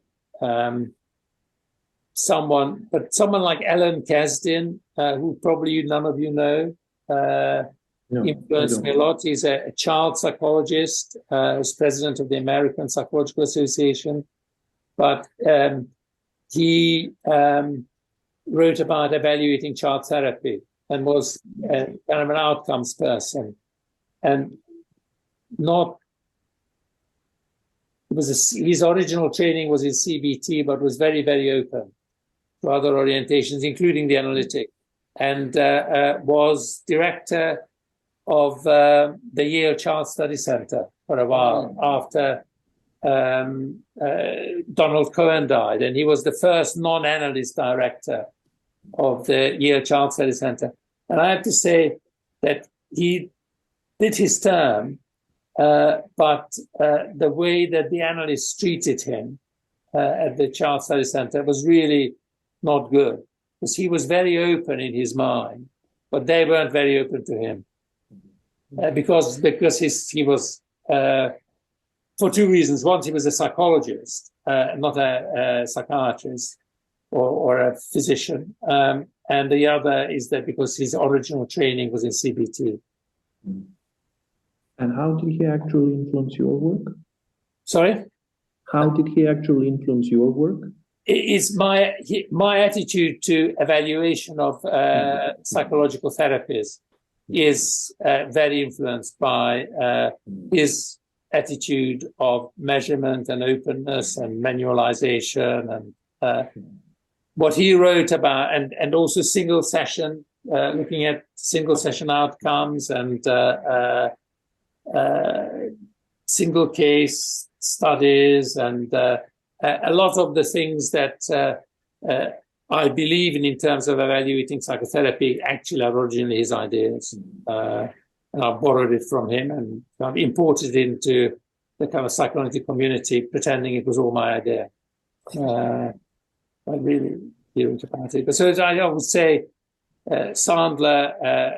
someone like Ellen Kasdan, who probably none of you know, influenced me a lot. He's a child psychologist, who's president of the American Psychological Association, but he wrote about evaluating child therapy and was kind of an outcomes person, and his original training was in CBT, but was very, very open to other orientations, including the analytic, and was director of the Yale Child Study Center for a while after Donald Cohen died, and he was the first non-analyst director of the Yale Child Study Center. And I have to say that he did his term, but the way that the analysts treated him at the Child Study Center was really not good, because he was very open in his mind, but they weren't very open to him, because he was, for two reasons. One, he was a psychologist, not a psychiatrist or a physician, and the other is that because his original training was in CBT. And how did he actually influence your work? Sorry? How did he actually influence your work? It's my attitude to evaluation of psychological therapies is very influenced by his attitude of measurement and openness and manualization, and what he wrote about, and also single session, looking at single session outcomes and single case studies, and a lot of the things that I believe in terms of evaluating psychotherapy actually are originally his ideas. And I borrowed it from him and kind of imported it into the kind of psychoanalytic community, pretending it was all my idea. I really feel about it. But so I would say Sandler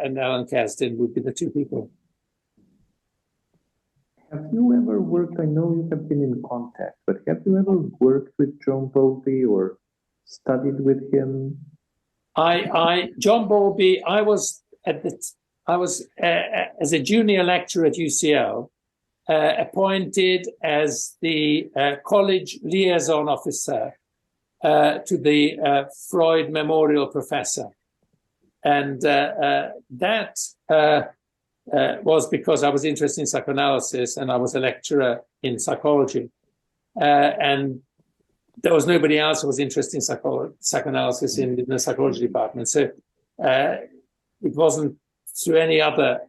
and Ellen Kasdan would be the two people. Have you ever worked, I know you have been in contact, but have you ever worked with John Bowlby or studied with him? John Bowlby, I was as a junior lecturer at UCL, appointed as the college liaison officer to the Freud Memorial Professor. And that was because I was interested in psychoanalysis and I was a lecturer in psychology. And there was nobody else who was interested in psychoanalysis in the psychology department. So it wasn't through any other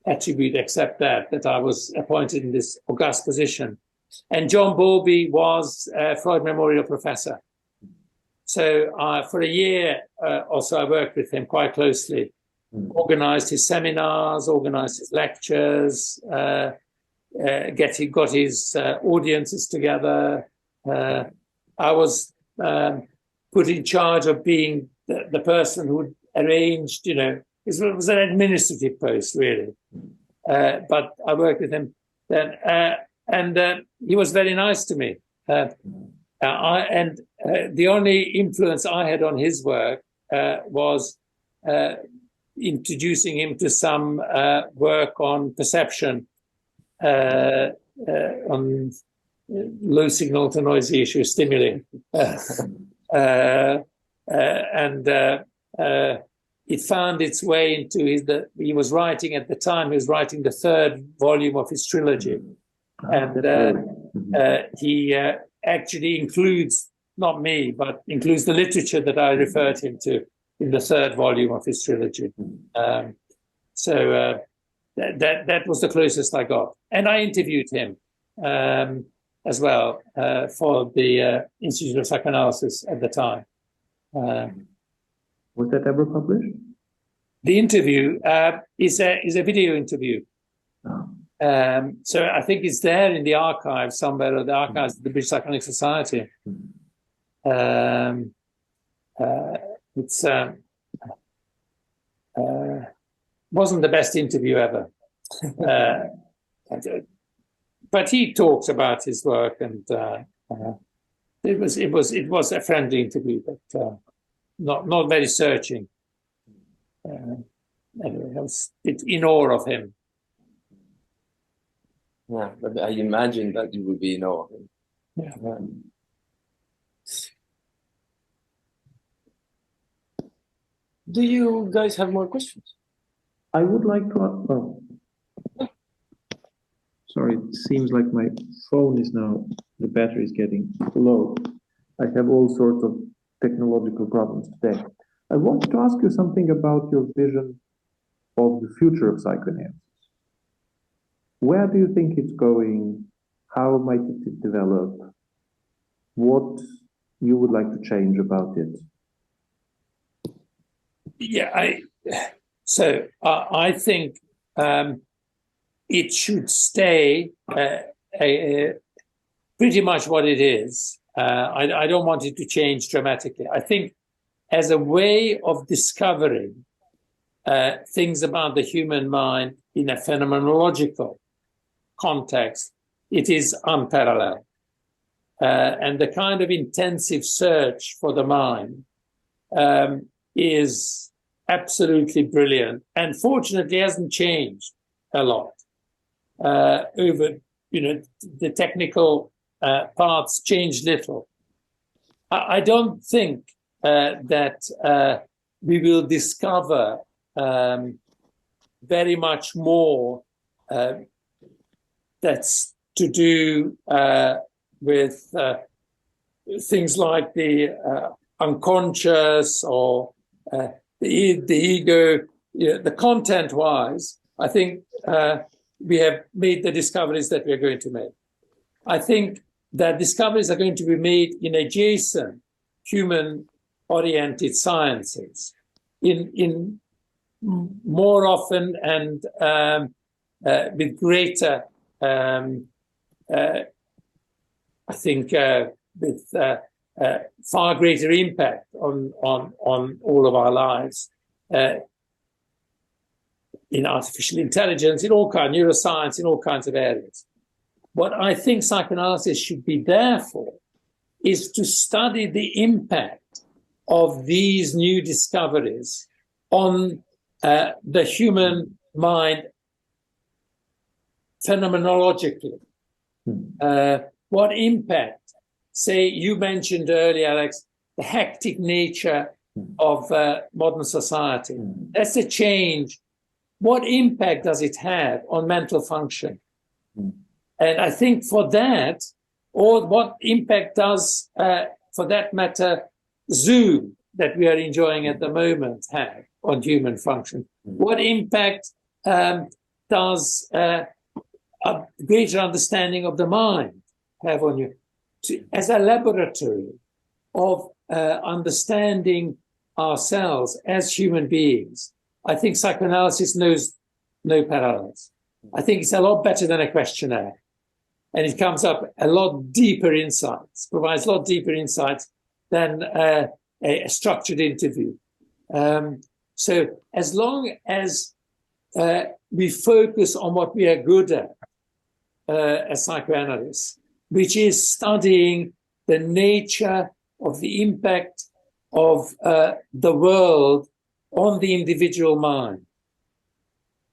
attribute except that I was appointed in this august position. And John Bowlby was a Freud Memorial Professor. So for a year or so, I worked with him quite closely, organized his seminars, organized his lectures, got his audiences together. I was put in charge of being the person who arranged, it was an administrative post, really. But I worked with him then, and he was very nice to me. The only influence I had on his work was introducing him to some work on perception, on low signal to noisy issue stimuli. It found its way into he was writing at the time, he was writing the third volume of his trilogy. And he actually includes, not me, but includes the literature that I referred him to in the third volume of his trilogy. So that was the closest I got. And I interviewed him as well for the Institute of Psychoanalysis at the time. Was that ever published? The interview is a video interview. Oh. So I think it's there in the archive somewhere, or the archives of the British Psychoanalytic Society. It's wasn't the best interview ever. But he talks about his work, and it was a friendly interview, but not very searching. Anyway, I was in awe of him. Yeah, but I imagine that you would be in awe of him. Yeah. Do you guys have more questions? I would like to. Oh. Sorry, it seems like my phone is now, the battery is getting low. I have all sorts of technological problems today. I wanted to ask you something about your vision of the future of psychoanalysis. Where do you think it's going? How might it develop? What you would like to change about it? Yeah, I think it should stay pretty much what it is. I don't want it to change dramatically. I think as a way of discovering things about the human mind in a phenomenological context, it is unparalleled. And the kind of intensive search for the mind is absolutely brilliant, and fortunately hasn't changed a lot over, the technical parts changed little. I don't think that we will discover very much more that's to do with things like the unconscious or the ego. The content-wise, I think we have made the discoveries that we are going to make. I think that discoveries are going to be made in adjacent human-oriented sciences, in more often and with greater, I think, with far greater impact on all of our lives, in artificial intelligence, in all kinds, neuroscience, in all kinds of areas. What I think psychoanalysis should be there for is to study the impact of these new discoveries on the human mind phenomenologically. What impact, say, you mentioned earlier, Alex, the hectic nature of modern society. That's a change. What impact does it have on mental function? And I think for that, or what impact does, for that matter, Zoom that we are enjoying at the moment have on human function? What impact does a greater understanding of the mind have on you? As a laboratory of understanding ourselves as human beings, I think psychoanalysis knows no parallels. I think it's a lot better than a questionnaire. And it comes up a lot deeper insights, provides a lot deeper insights than a structured interview. So as long as we focus on what we are good at as psychoanalysts, which is studying the nature of the impact of the world on the individual mind,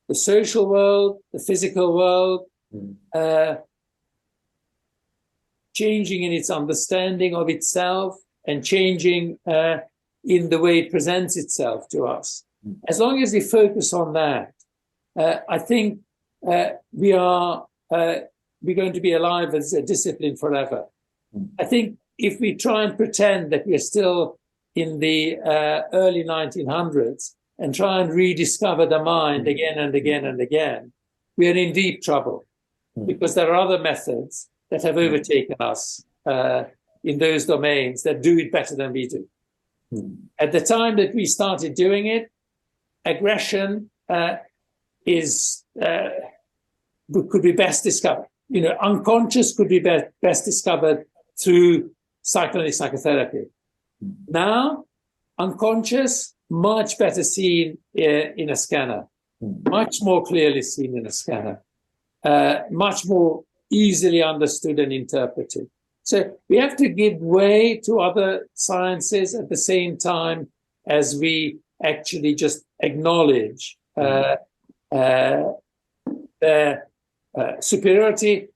the social world, the physical world, changing in its understanding of itself and changing in the way it presents itself to us. As long as we focus on that, I think we're going to be alive as a discipline forever. I think if we try and pretend that we are still in the early 1900s and try and rediscover the mind again and again and again, we are in deep trouble, because there are other methods that have overtaken us in those domains that do it better than we do. At the time that we started doing it, aggression could be best discovered. Unconscious could be best discovered through psychoanalytic psychotherapy. Now, unconscious, much better seen in a scanner. much more clearly seen in a scanner, much more easily understood and interpreted. So we have to give way to other sciences at the same time as we actually just acknowledge their superiority.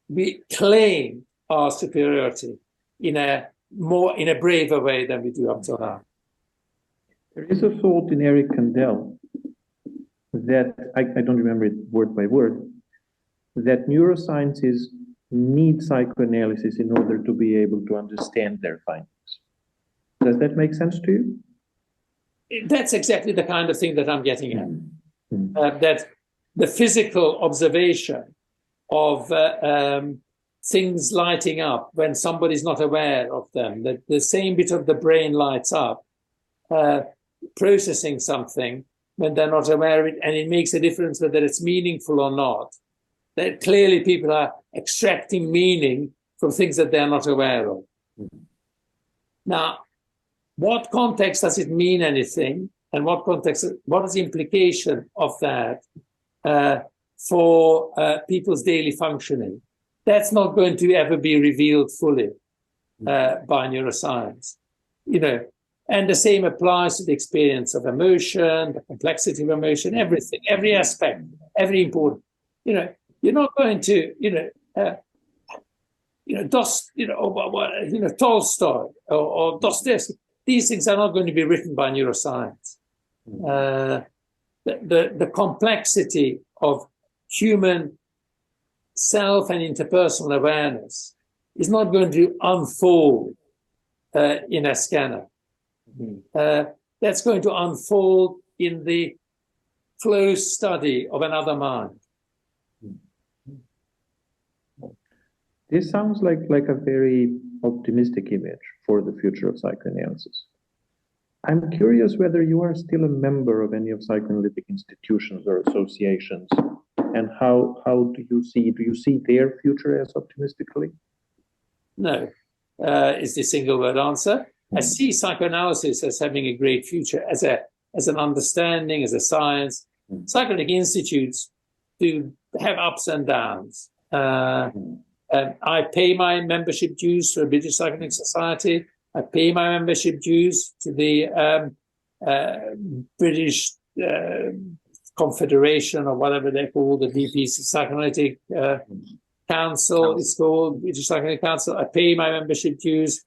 We claim our superiority in a braver way than we do up till now. There is a thought in Eric Kandel that I don't remember it word by word, that neurosciences need psychoanalysis in order to be able to understand their findings. Does that make sense to you? That's exactly the kind of thing that I'm getting at. That the physical observation of things lighting up when somebody's not aware of them, that the same bit of the brain lights up, processing something when they're not aware of it, and it makes a difference whether it's meaningful or not. That clearly people are extracting meaning from things that they're not aware of. Now, what context does it mean anything? And what context, what is the implication of that for people's daily functioning? That's not going to ever be revealed fully by neuroscience, you know. And the same applies to the experience of emotion, the complexity of emotion, everything, every aspect, every important. You know, you're not going to, Tolstoy or Dostoevsky. These things are not going to be written by neuroscience. The complexity of human self and interpersonal awareness is not going to unfold in a scanner. That's going to unfold in the close study of another mind. This sounds like a very optimistic image for the future of psychoanalysis. I'm curious whether you are still a member of any of psychoanalytic institutions or associations, and how do you see their future as optimistically? No, is the single word answer. I see psychoanalysis as having a great future, as an understanding, as a science. Psychoanalytic institutes do have ups and downs. I pay my membership dues to a British Psychoanalytic Society. I pay my membership dues to the British Confederation, or whatever they're called, the DP Psychoanalytic Council. It's called British Psychoanalytic Council. I pay my membership dues.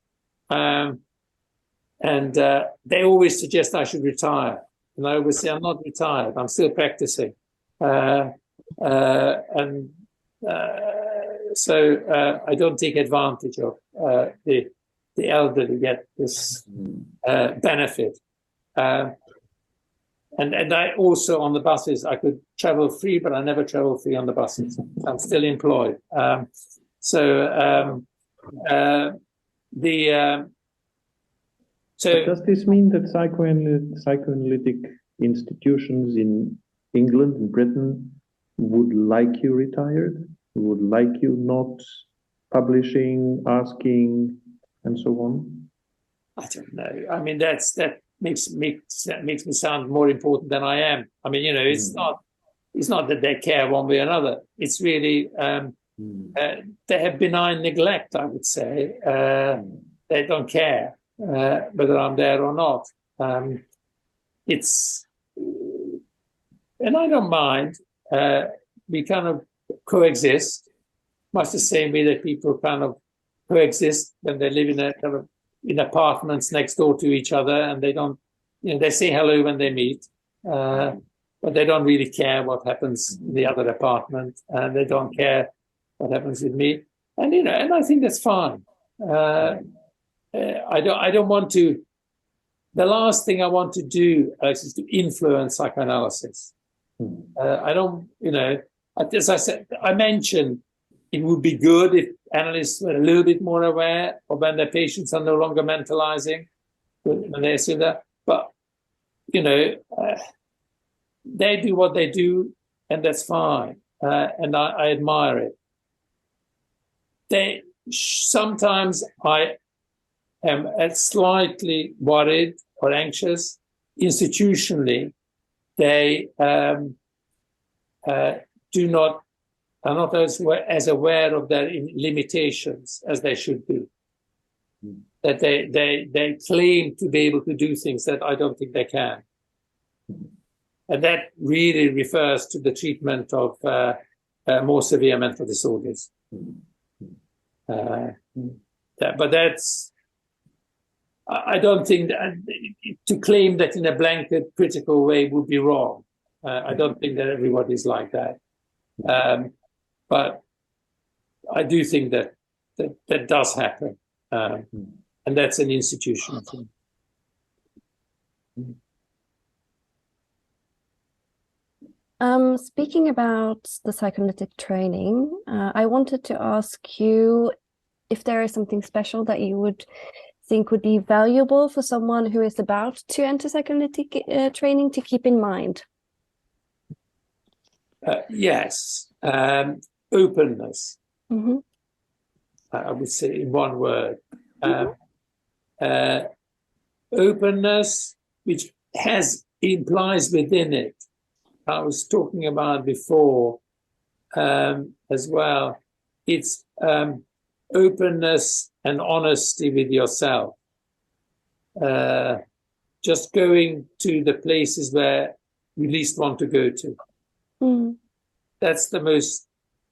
And they always suggest I should retire. And I always say, I'm not retired, I'm still practicing. So I don't take advantage of the elderly get this benefit. And I also, on the buses, I could travel free, but I never travel free on the buses. I'm still employed. But does this mean that psychoanalytic institutions in England and Britain would like you retired, would like you not publishing, asking, and so on? I don't know. I mean, that makes me sound more important than I am. I mean, you know, it's not that they care one way or another. It's really they have benign neglect, I would say. They don't care whether I'm there or not. And I don't mind. We kind of coexist, much the same way that people kind of coexist when they live in apartments next door to each other, and they don't, they say hello when they meet, but they don't really care what happens in the other apartment, and they don't care what happens with me, and and I think that's fine. I don't want to. The last thing I want to do, Alex, is to influence psychoanalysis. I don't, as I said, I mentioned it would be good if analysts were a little bit more aware of when their patients are no longer mentalizing, when they say that. But, they do what they do, and that's fine. And I admire it. Sometimes I am slightly worried or anxious institutionally. They are not as aware of their limitations as they should be. That they claim to be able to do things that I don't think they can. And that really refers to the treatment of more severe mental disorders. But that's, I don't think that, to claim that in a blanket critical way would be wrong. I don't think that everybody's like that. But I do think that does happen. And that's an institutional thing. Speaking about the psychoanalytic training, I wanted to ask you if there is something special that you would think would be valuable for someone who is about to enter psychoanalytic training to keep in mind. Yes, openness. Mm-hmm. I would say in one word. Openness, which implies within it, I was talking about before as well, it's openness and honesty with yourself. Just going to the places where you least want to go to. Mm. That's the most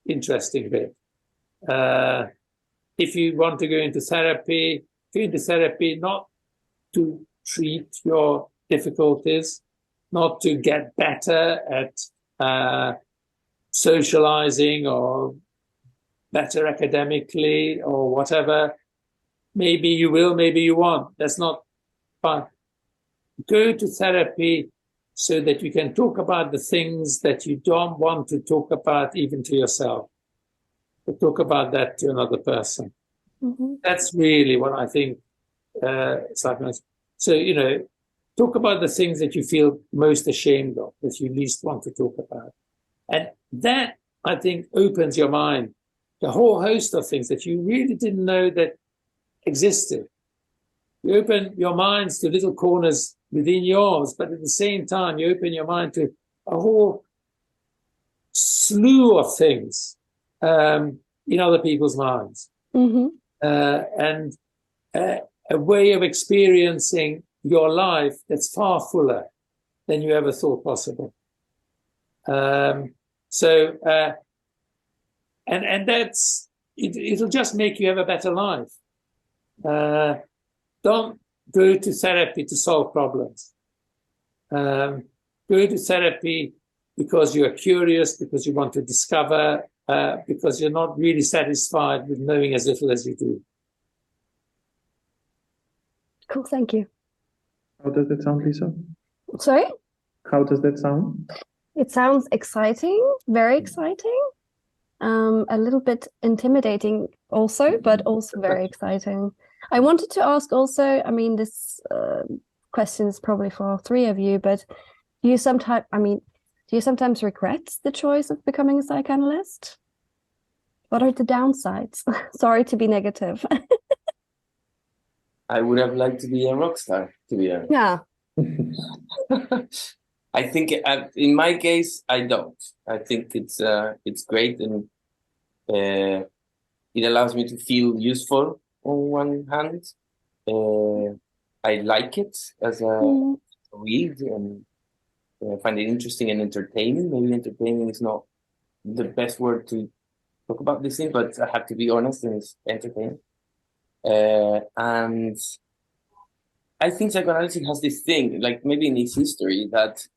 interesting bit. If you want to go into therapy not to treat your difficulties, not to get better at socializing or better academically or whatever. Maybe you will, maybe you won't. That's not fun. Go to therapy so that you can talk about the things that you don't want to talk about even to yourself. But talk about that to another person. Mm-hmm. That's really what I think psychoanalysis. So, talk about the things that you feel most ashamed of, that you least want to talk about. And that, I think, opens your mind to a whole host of things that you really didn't know that existed. You open your minds to little corners within yours, but at the same time, you open your mind to a whole slew of things in other people's minds. Mm-hmm. And a way of experiencing your life that's far fuller than you ever thought possible. And that's it'll just make you have a better life. Don't go to therapy to solve problems. Go to therapy because you're curious, because you want to discover, because you're not really satisfied with knowing as little as you do. Cool, thank you. How does that sound, Lisa? Sorry? How does that sound? It sounds exciting, very exciting. A little bit intimidating also, but also very exciting. I wanted to ask also, I mean, this question is probably for all three of you, but do you sometimes regret the choice of becoming a psychoanalyst? What are the downsides? Sorry to be negative. I would have liked to be a rock star, to be honest. Yeah. I think in my case, I don't. I think it's great, and it allows me to feel useful on one hand. I like it as a read, and find it interesting and entertaining. Maybe entertaining is not the best word to talk about this thing, but I have to be honest, and it's entertaining. And I think psychoanalysis has this thing, like maybe in its history, that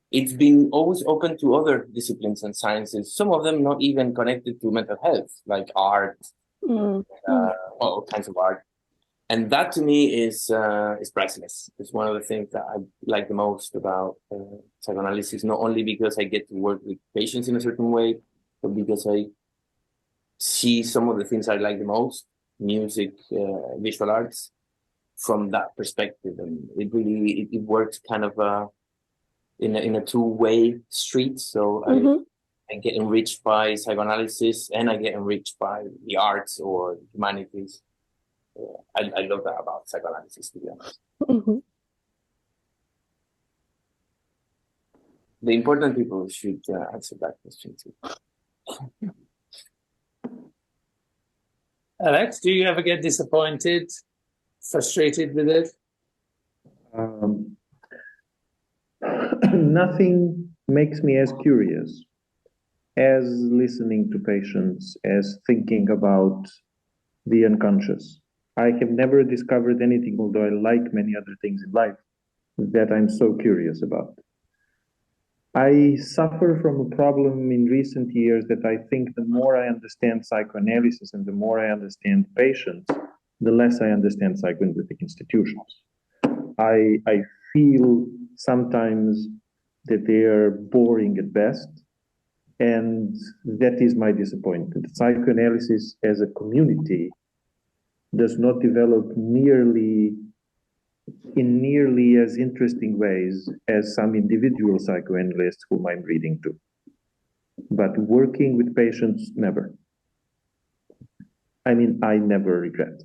it's been always open to other disciplines and sciences, some of them not even connected to mental health, like art, all kinds of art. And that to me is priceless. It's one of the things that I like the most about psychoanalysis, not only because I get to work with patients in a certain way, but because I see some of the things I like the most, music, visual arts, from that perspective. And it really, it works kind of in a two-way street. So I get enriched by psychoanalysis, and I get enriched by the arts or the humanities. I love that about psychoanalysis, to be honest. The important people should answer that question too. Alex, do you ever get disappointed, frustrated with it? Nothing makes me as curious as listening to patients, as thinking about the unconscious. I have never discovered anything, although I like many other things in life, that I'm so curious about. I suffer from a problem in recent years that I think the more I understand psychoanalysis and the more I understand patients, the less I understand psychoanalytic institutions. I feel sometimes that they are boring at best, and that is my disappointment. Psychoanalysis as a community does not develop in nearly as interesting ways as some individual psychoanalysts whom I'm reading to. But working with patients, never. I mean, I never regret.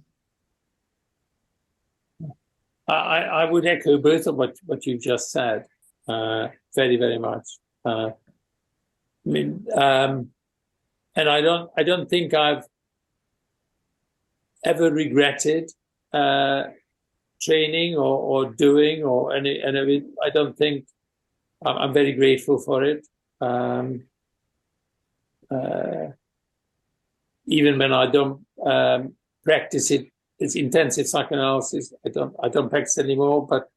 I would echo both of what you just said, very, very much. I mean, and I don't think I've ever regretted training or doing or any, and I mean, I don't think I'm very grateful for it. Even when I don't practice it, it's intensive psychoanalysis. I don't practice anymore, but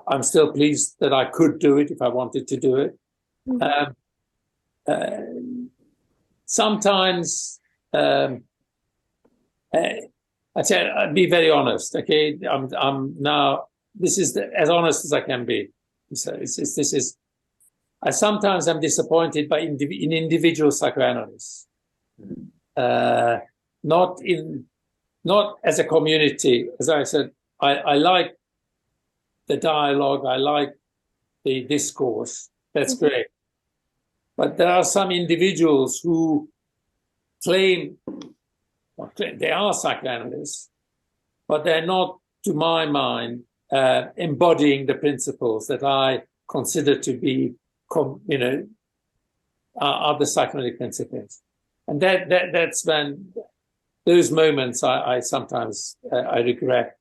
I'm still pleased that I could do it if I wanted to do it. Sometimes I'd say I'd be very honest. Okay, I'm now. This is as honest as I can be. So I sometimes am disappointed by in individual psychoanalysts, not as a community. As I said, I like the dialogue. I like the discourse. That's great. But there are some individuals who claim they are psychoanalysts, but they're not, to my mind, embodying the principles that I consider to be, are the psychoanalytic principles. And that's when those moments I sometimes I regret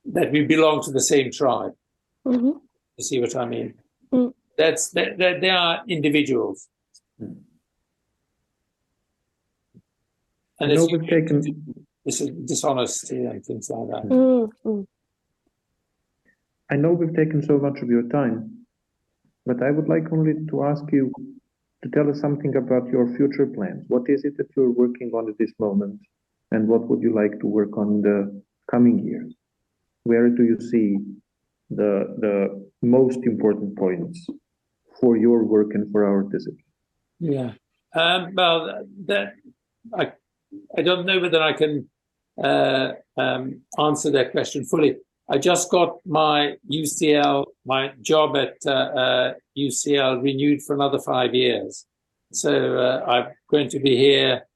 that we belong to the same tribe. Mm-hmm. You see what I mean? Mm. They are individuals. And I know we've taken dishonesty and things like that. Mm-hmm. I know we've taken so much of your time, but I would like only to ask you to tell us something about your future plans. What is it that you're working on at this moment, and what would you like to work on in the coming years? Where do you see the most important points for your work and for our discipline? Yeah. Well, I don't know whether I can answer that question fully. I just got my job at UCL renewed for another 5 years. So I'm going to be here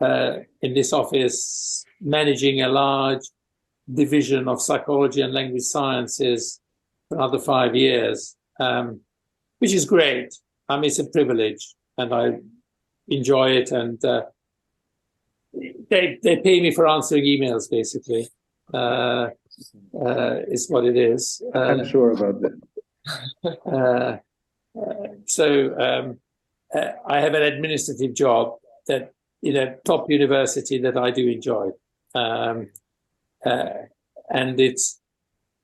in this office managing a large division of psychology and language sciences for another 5 years, which is great. I mean, it's a privilege and I enjoy it. And they pay me for answering emails, basically. Is what it is. I'm sure about that. I have an administrative job that in a top university that I do enjoy, and it's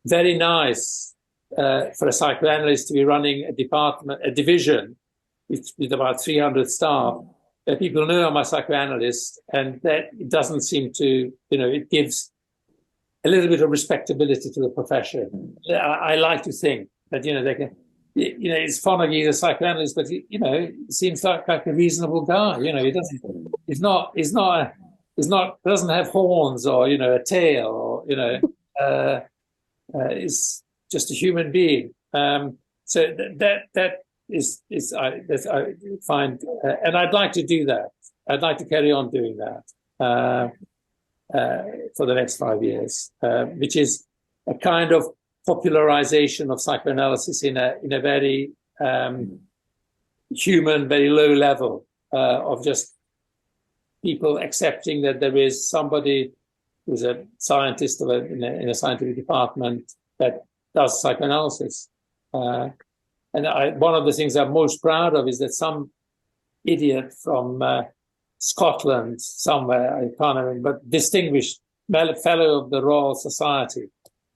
very nice for a psychoanalyst to be running a division with about 300 staff. People know I'm a psychoanalyst, and that it doesn't seem to, it gives a little bit of respectability to the profession. I like to think that, they can, it's Fonagy, the psychoanalyst, but, he seems like a reasonable guy. He doesn't have horns or, a tail or, is just a human being. So that is I find, and I'd like to do that. I'd like to carry on doing that. For the next 5 years, which is a kind of popularization of psychoanalysis in a very human, very low level of just people accepting that there is somebody who's a scientist in a scientific department that does psychoanalysis. And one of the things I'm most proud of is that some idiot from Scotland, somewhere, I can't remember, but distinguished fellow of the Royal Society,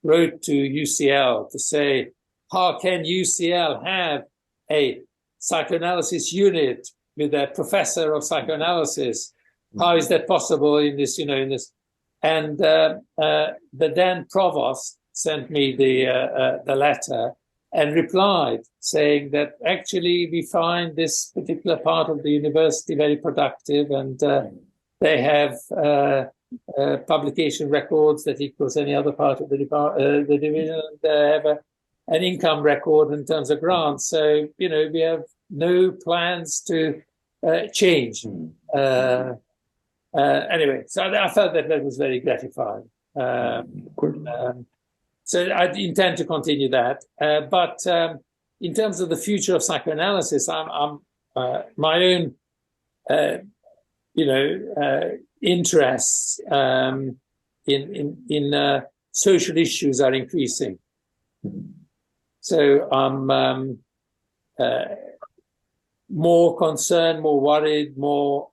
wrote to UCL to say, how can UCL have a psychoanalysis unit with a professor of psychoanalysis? How is that possible in this, in this? And the then provost sent me the letter and replied saying that actually we find this particular part of the university very productive, and they have publication records that equals any other part of the division. They have an income record in terms of grants. So, we have no plans to change. Anyway, so I felt that was very gratifying. So I intend to continue that. But in terms of the future of psychoanalysis, I'm my own, interests in social issues are increasing. So I'm more concerned, more worried, more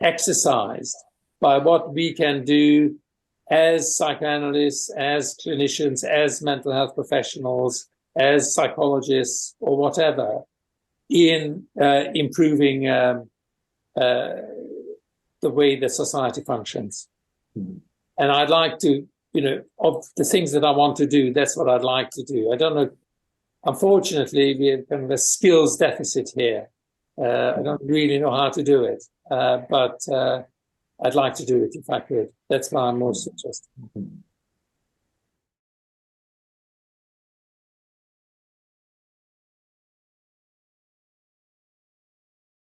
exercised by what we can do as psychoanalysts, as clinicians, as mental health professionals, as psychologists, or whatever, in improving the way the society functions. And I'd like to, of the things that I want to do, that's what I'd like to do. I don't know. Unfortunately, we have kind of a skills deficit here. I don't really know how to do it, but I'd like to do it if I could. That's why I'm most interested.